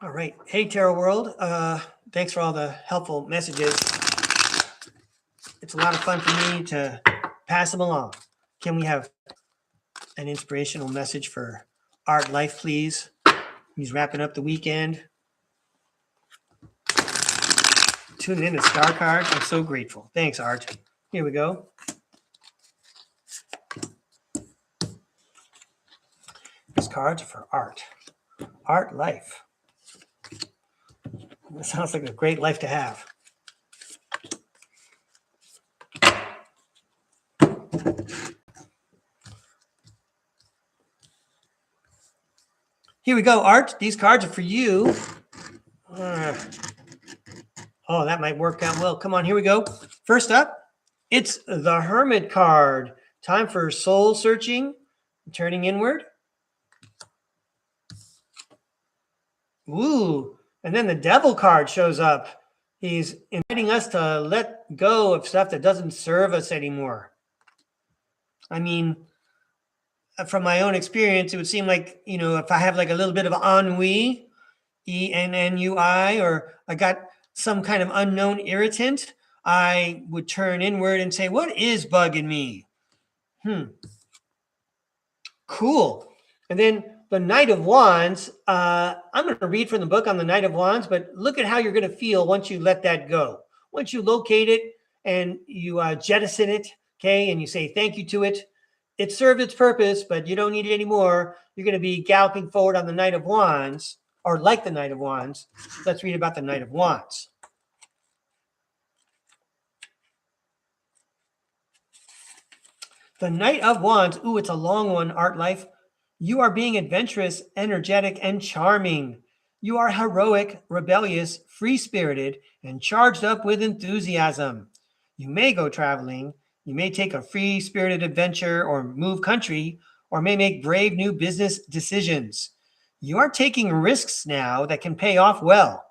All right. Hey, Tarot World. Thanks for all the helpful messages. It's a lot of fun for me to pass them along. Can we have an inspirational message for Art Life, please? He's wrapping up the weekend. Tuning in to StarCard. I'm so grateful. Thanks, Art. Here we go. These cards are for Art. Art Life. That sounds like a great life to have. Here we go, Art. These cards are for you. Oh, that might work out well. Come on, here we go. First up, it's the Hermit card. Time for soul searching, turning inward. Ooh, and then the Devil card shows up. He's inviting us to let go of stuff that doesn't serve us anymore. I mean, from my own experience, it would seem like, you know, if I have like a little bit of ennui, ENNUI, or I got some kind of unknown irritant, I would turn inward and say, what is bugging me? Cool. And then the Knight of Wands, I'm going to read from the book on the Knight of Wands, but look at how you're going to feel once you let that go. Once you locate it and you jettison it, okay, and you say thank you to it, it served its purpose, but you don't need it anymore. You're going to be galloping forward on the Knight of Wands, or like the Knight of Wands. Let's read about the Knight of Wands. The Knight of Wands. Ooh, it's a long one, Art Life. You are being adventurous, energetic, and charming. You are heroic, rebellious, free-spirited, and charged up with enthusiasm. You may go traveling. You may take a free-spirited adventure or move country, or may make brave new business decisions. You are taking risks now that can pay off well.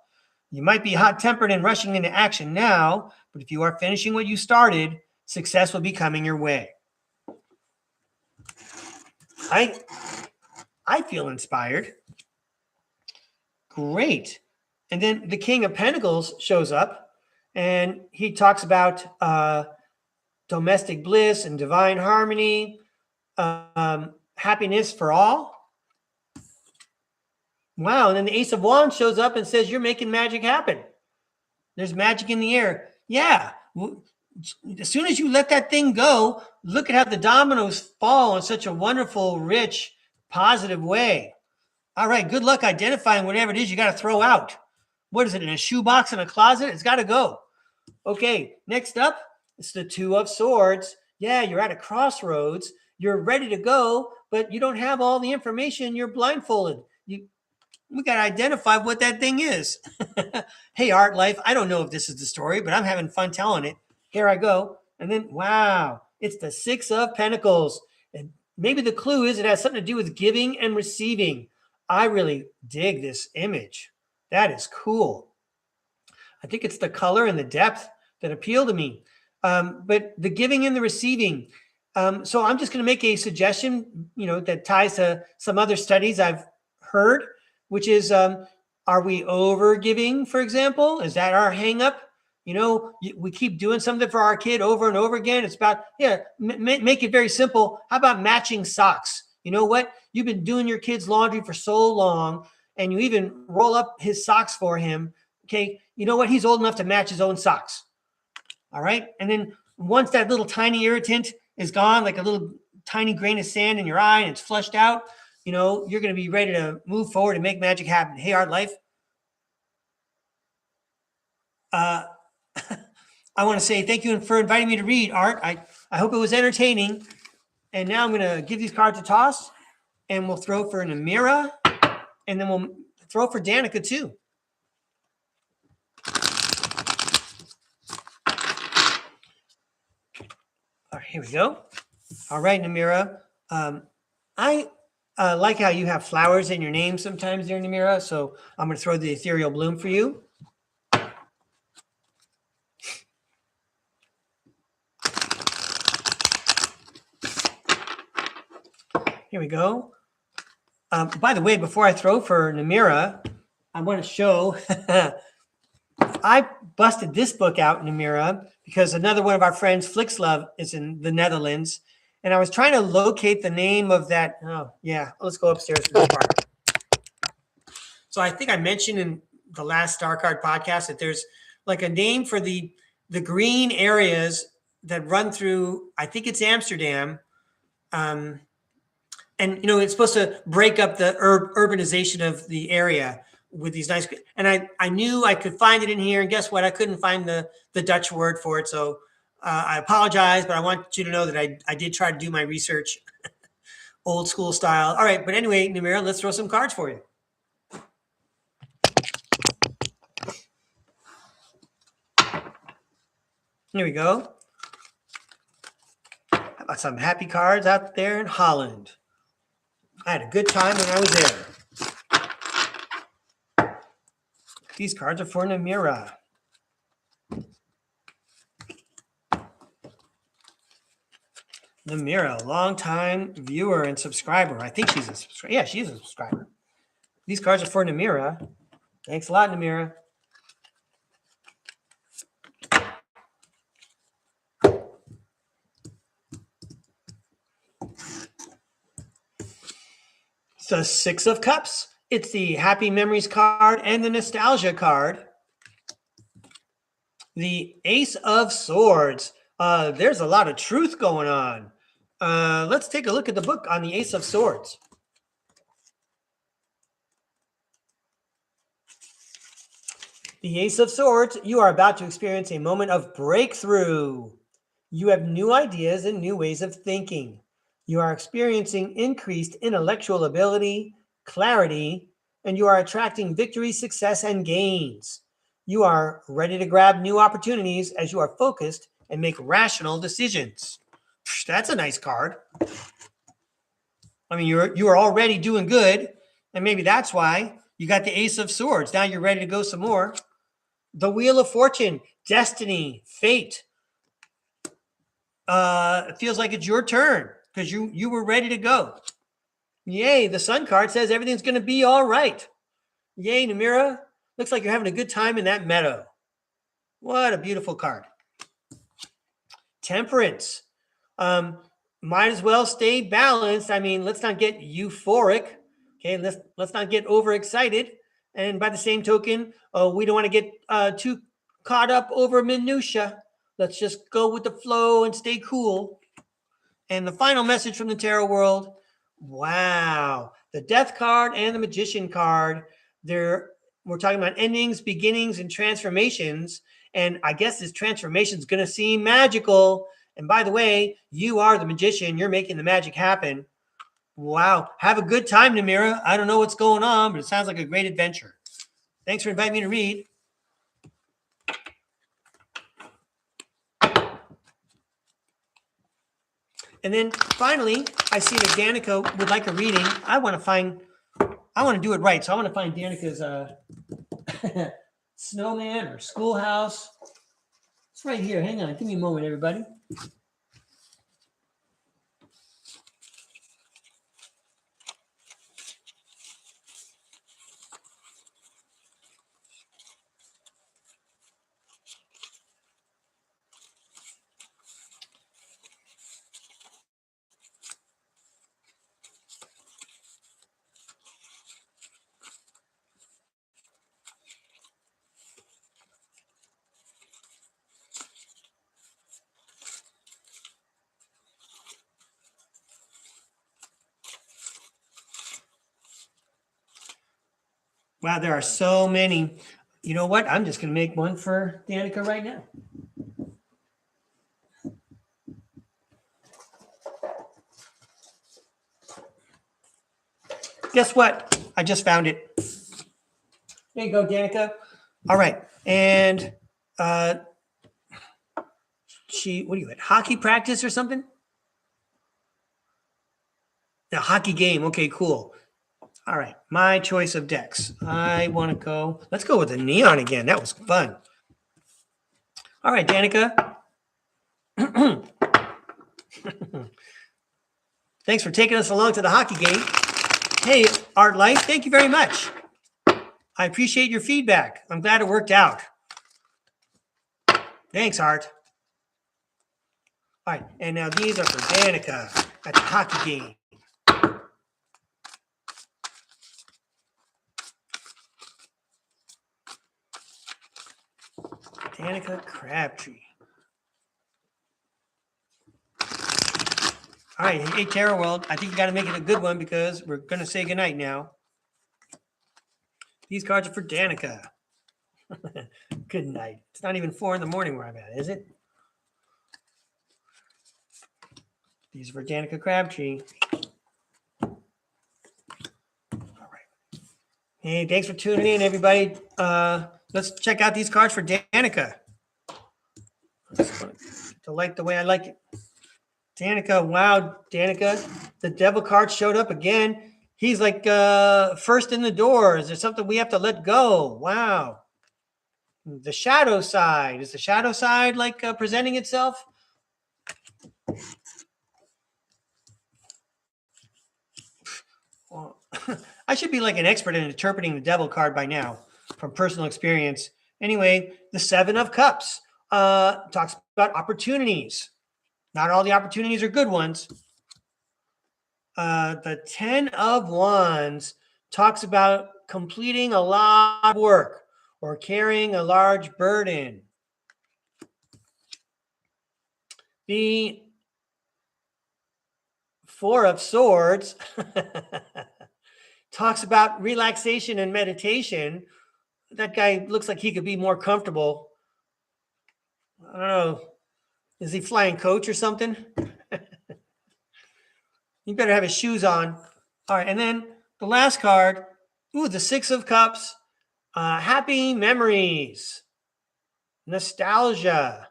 You might be hot-tempered and rushing into action now, but if you are finishing what you started, success will be coming your way. I feel inspired. Great. And then the King of Pentacles shows up, and he talks about domestic bliss and divine harmony, happiness for all. Wow. And then the Ace of Wands shows up and says, you're making magic happen. There's magic in the air. Yeah. As soon as you let that thing go, look at how the dominoes fall in such a wonderful, rich, positive way. All right, good luck identifying whatever it is you got to throw out. What is it, in a shoebox in a closet? It's got to go. Okay, next up, it's the Two of Swords. Yeah, you're at a crossroads. You're ready to go, but you don't have all the information. You're blindfolded. We got to identify what that thing is. Hey, Art Life, I don't know if this is the story, but I'm having fun telling it. Here I go. And then, wow, it's the Six of Pentacles. And maybe the clue is it has something to do with giving and receiving. I really dig this image. That is cool. I think it's the color and the depth that appeal to me. But the giving and the receiving. So I'm just going to make a suggestion, that ties to some other studies I've heard, which is, are we over giving, for example? Is that our hang up? We keep doing something for our kid over and over again. It's about, make it very simple. How about matching socks? You know what? You've been doing your kid's laundry for so long, and you even roll up his socks for him. Okay. You know what? He's old enough to match his own socks. All right. And then once that little tiny irritant is gone, like a little tiny grain of sand in your eye, and it's flushed out, you're going to be ready to move forward and make magic happen. Hey, Art Life. I want to say thank you for inviting me to read, Art. I hope it was entertaining. And now I'm going to give these cards a toss, and we'll throw for Namira, and then we'll throw for Danica too. All right, here we go. All right, Namira. I like how you have flowers in your name sometimes there, Namira. So I'm going to throw the ethereal bloom for you. Here we go. By the way, before I throw for Namira, I want to show I busted this book out, Namira, because another one of our friends, Flixlove, is in the Netherlands. And I was trying to locate the name of that. Oh, yeah. Let's go upstairs for this part. So I think I mentioned in the last STARCARD podcast that there's like a name for the green areas that run through, I think it's Amsterdam. And, it's supposed to break up the urbanization of the area with these nice, and I knew I could find it in here, and guess what? I couldn't find the Dutch word for it. So I apologize, but I want you to know that I did try to do my research old school style. All right. But anyway, Namira, let's throw some cards for you. Here we go. How about some happy cards out there in Holland? I had a good time when I was there. These cards are for Namira. Namira, longtime viewer and subscriber. I think she's a subscriber. Yeah, she's a subscriber. These cards are for Namira. Thanks a lot, Namira. It's the Six of Cups. It's the Happy Memories card and the Nostalgia card. The Ace of Swords. There's a lot of truth going on. Let's take a look at the book on the Ace of Swords. The Ace of Swords, you are about to experience a moment of breakthrough. You have new ideas and new ways of thinking. You are experiencing increased intellectual ability, clarity, and you are attracting victory, success, and gains. You are ready to grab new opportunities as you are focused and make rational decisions. That's a nice card. I mean, you are already doing good, and maybe that's why you got the Ace of Swords. Now you're ready to go some more. The Wheel of Fortune, destiny, fate. It feels like it's your turn because you were ready to go. Yay, the Sun card says everything's going to be all right. Yay, Namira. Looks like you're having a good time in that meadow. What a beautiful card. Temperance. Might as well stay balanced. I mean, let's not get euphoric. Okay, let's not get overexcited. And by the same token, we don't want to get too caught up over minutia. Let's just go with the flow and stay cool. And the final message from the tarot world, Wow. The Death card and the Magician card. We're talking about endings, beginnings, and transformations. And I guess this transformation is going to seem magical. And by the way, you are the magician. You're making the magic happen. Wow. Have a good time, Namira. I don't know what's going on, but it sounds like a great adventure. Thanks for inviting me to read. And then finally, I see that Danica would like a reading. I want to do it right. So I want to find Danica's snowman or schoolhouse. It's right here. Hang on. Give me a moment, everybody. Wow, there are so many. You know what? I'm just going to make one for Danica right now. Guess what? I just found it. There you go, Danica. All right. And what are you at? Hockey practice or something? A hockey game. Okay, cool. All right. My choice of decks. Let's go with the neon again. That was fun. All right, Danica. Thanks for taking us along to the hockey game. Hey, Art Life, thank you very much. I appreciate your feedback. I'm glad it worked out. Thanks, Art. All right, and now these are for Danica at the hockey game. Danica Crabtree. All right, hey, Tarot World, I think you got to make it a good one because we're going to say goodnight now. These cards are for Danica. Good night. It's not even 4 a.m. where I'm at, is it? These are for Danica Crabtree. All right. Hey, thanks for tuning in, everybody. Let's check out these cards for Danica. To like the way I like it. Danica, wow, Danica. The devil card showed up again. He's like first in the door. Is there something we have to let go? Wow. The shadow side. Is the shadow side like presenting itself? Well, I should be like an expert in interpreting the devil card by now from personal experience. Anyway, the 7 of Cups talks about opportunities. Not all the opportunities are good ones. The 10 of Wands talks about completing a lot of work or carrying a large burden. The 4 of Swords talks about relaxation and meditation. That guy looks like he could be more comfortable. I don't know. Is he flying coach or something? You better have his shoes on. All right, and then the last card, the 6 of Cups, happy memories, nostalgia.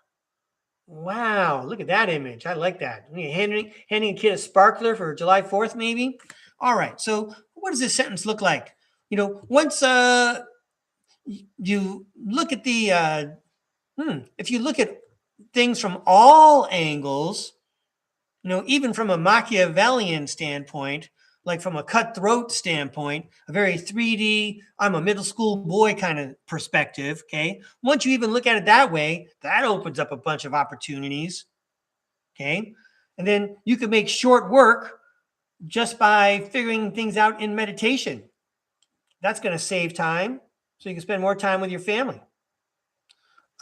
Wow, look at that image. I like that. Handing a kid a sparkler for July 4th, maybe. All right, so what does this sentence look like? Once you look at the, if you look at things from all angles, even from a Machiavellian standpoint, like from a cutthroat standpoint, a very 3D, I'm a middle school boy kind of perspective, okay? Once you even look at it that way, that opens up a bunch of opportunities, okay? And then you can make short work just by figuring things out in meditation. That's going to save time, so you can spend more time with your family.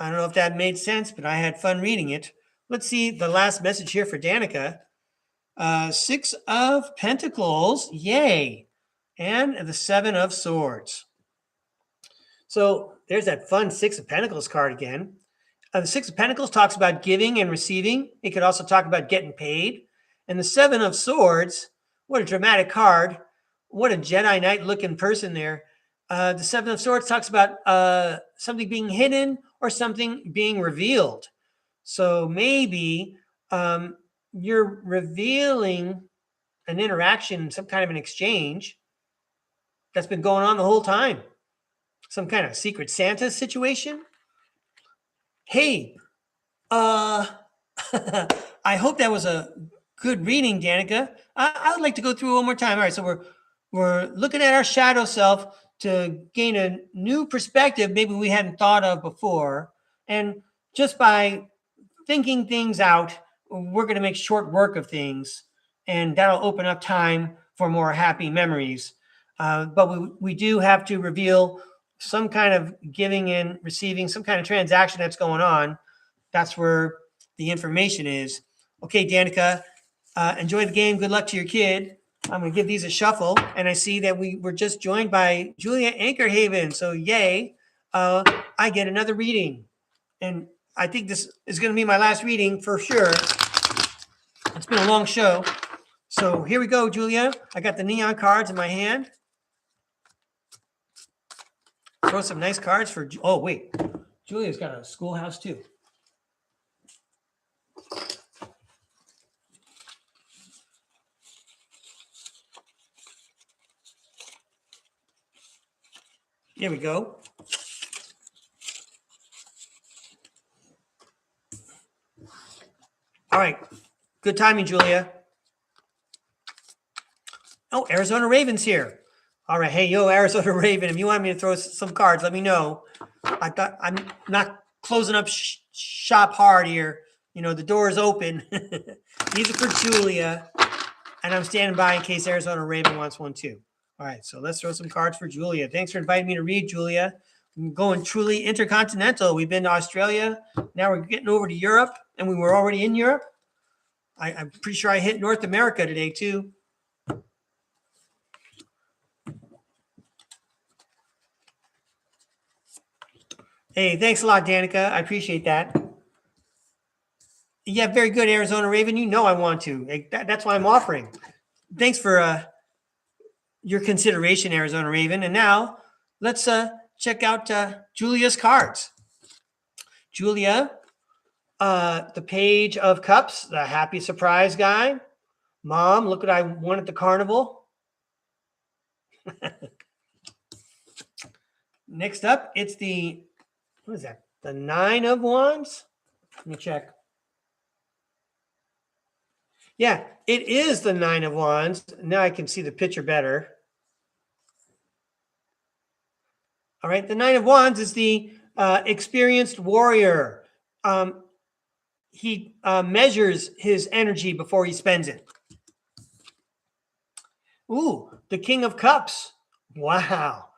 I don't know if that made sense, but I had fun reading it. Let's see the last message here for Danica. Six of Pentacles, yay, and the Seven of Swords. So there's that fun Six of Pentacles card again. The Six of Pentacles talks about giving and receiving. It could also talk about getting paid. And the Seven of Swords, what a dramatic card. What a Jedi Knight looking person there. The Seven of Swords talks about something being hidden or something being revealed. So maybe you're revealing an interaction, some kind of an exchange that's been going on the whole time. Some kind of Secret Santa situation. Hey, I hope that was a good reading, Danica. I would like to go through it one more time. All right, so we're looking at our shadow self to gain a new perspective maybe we hadn't thought of before. And just by thinking things out, we're going to make short work of things, and that'll open up time for more happy memories. But we do have to reveal some kind of giving and receiving, some kind of transaction that's going on. That's where the information is. Okay, Danica, enjoy the game. Good luck to your kid. I'm going to give these a shuffle, and I see that we were just joined by Julia Anchorhaven. So yay, I get another reading. And I think this is going to be my last reading for sure. It's been a long show. So here we go, Julia. I got the neon cards in my hand. Throw some nice cards for, oh wait, Julia's got a schoolhouse too. Here we go. All right, good timing, Julia. Oh, Arizona Raven's here. All right, hey, yo, Arizona Raven, if you want me to throw some cards, let me know. I'm not closing up shop hard here. You know, the door is open. These are for Julia, and I'm standing by in case Arizona Raven wants one too. All right, so let's throw some cards for Julia. Thanks for inviting me to read, Julia. I'm going truly intercontinental. We've been to Australia. Now we're getting over to Europe, and we were already in Europe. I'm pretty sure I hit North America today too. Hey, thanks a lot, Danica. I appreciate that. Yeah, very good, Arizona Raven. You know I want to. That's why I'm offering. Thanks for your consideration, Arizona Raven. And now let's check out Julia's cards. Julia, the Page of Cups, the happy surprise guy. Mom, look what I won at the carnival. Next up, it's the, what is that? The Nine of Wands? Let me check. Yeah, it is the Nine of Wands. Now I can see the picture better. All right, the Nine of Wands is the experienced warrior. He measures his energy before he spends it. Ooh, the King of Cups. Wow.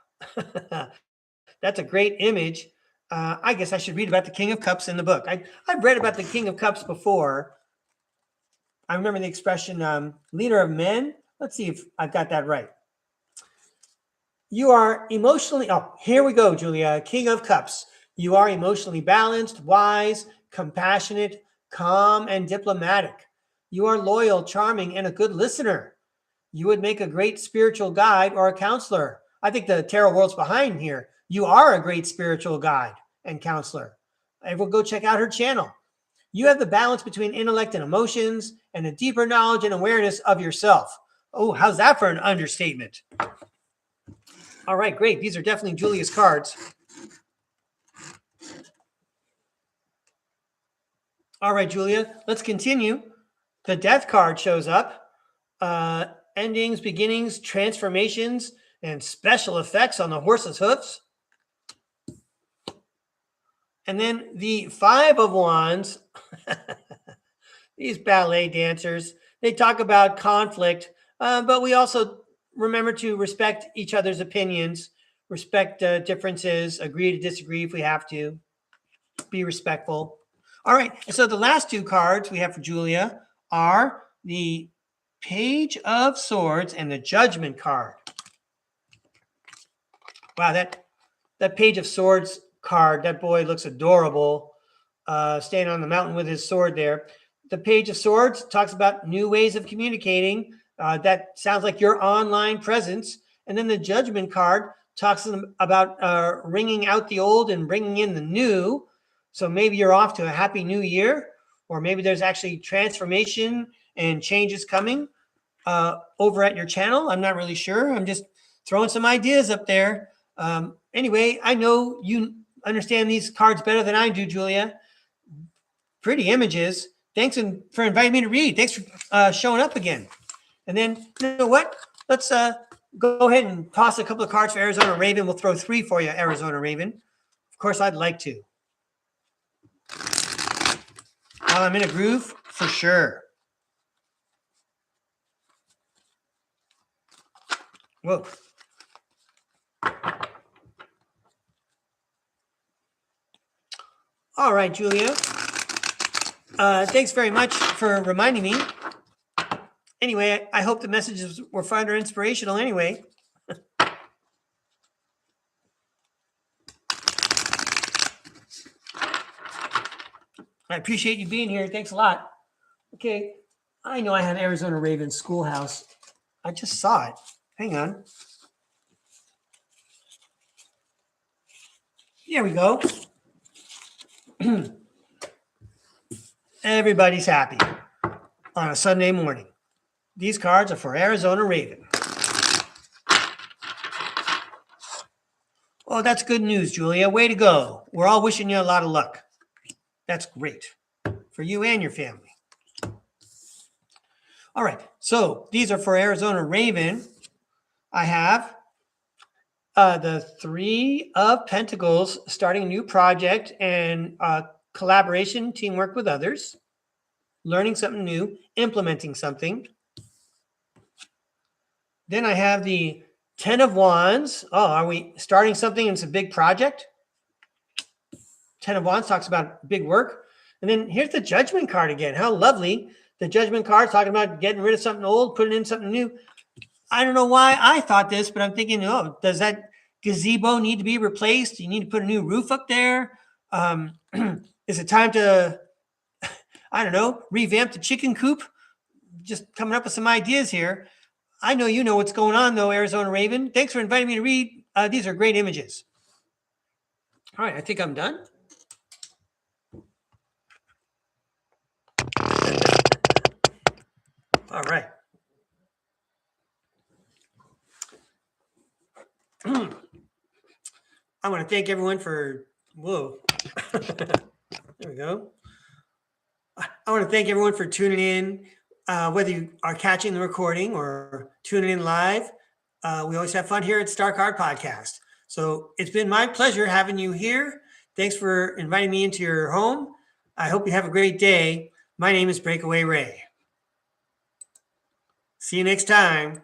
That's a great image. I guess I should read about the King of Cups in the book. I've read about the King of Cups before. I remember the expression, leader of men. Let's see if I've got that right. You are emotionally, oh, here we go, Julia. King of Cups. You are emotionally balanced, wise, compassionate, calm, and diplomatic. You are loyal, charming, and a good listener. You would make a great spiritual guide or a counselor. I think the tarot world's behind here. You are a great spiritual guide and counselor. Everyone go check out her channel. You have the balance between intellect and emotions and a deeper knowledge and awareness of yourself. Oh, how's that for an understatement? All right, great. These are definitely Julia's cards. All right, Julia, let's continue. The Death card shows up. Endings, beginnings, transformations, and special effects on the horse's hoofs. And then the Five of Wands, these ballet dancers, they talk about conflict, but we also remember to respect each other's opinions, respect differences, agree to disagree if we have to, be respectful. All right, so the last two cards we have for Julia are the Page of Swords and the Judgment card. Wow, that Page of Swords card, that boy looks adorable, standing on the mountain with his sword there. The Page of Swords talks about new ways of communicating. That sounds like your online presence. And then the Judgment card talks about ringing out the old and bringing in the new. So maybe you're off to a happy new year, or maybe there's actually transformation and changes coming over at your channel. I'm not really sure. I'm just throwing some ideas up there. Anyway, I know you understand these cards better than I do, Julia. Pretty images. Thanks for inviting me to read. Thanks for showing up again. And then, you know what? Let's go ahead and toss a couple of cards for Arizona Raven. We'll throw 3 for you, Arizona Raven. Of course, I'd like to. While I'm in a groove, for sure. Whoa. All right, Julia. Thanks very much for reminding me. Anyway, I hope the messages were fun or inspirational anyway. I appreciate you being here. Thanks a lot. Okay, I know I have Arizona Raven Schoolhouse. I just saw it. Hang on. There we go. Everybody's happy on a Sunday morning. These cards are for Arizona Raven. Oh, that's good news, Julia. Way to go. We're all wishing you a lot of luck. That's great for you and your family. All right, so these are for Arizona Raven. I have the 3 of Pentacles, starting a new project and collaboration, teamwork with others, learning something new, implementing something. Then I have the 10 of Wands. Oh, are we starting something? It's a big project. 10 of Wands talks about big work. And then here's the Judgment card again. How lovely. The Judgment card talking about getting rid of something old, putting in something new. I don't know why I thought this, but I'm thinking, oh, does that gazebo need to be replaced? You need to put a new roof up there? Is it time to, I don't know, revamp the chicken coop? Just coming up with some ideas here. I know you know what's going on, though, Arizona Raven. Thanks for inviting me to read. These are great images. All right, I think I'm done. All right. I want to thank everyone for, whoa. There we go. I want to thank everyone for tuning in, whether you are catching the recording or tuning in live. We always have fun here at STARCARD Podcast. So it's been my pleasure having you here. Thanks for inviting me into your home. I hope you have a great day. My name is Breakaway Ray. See you next time.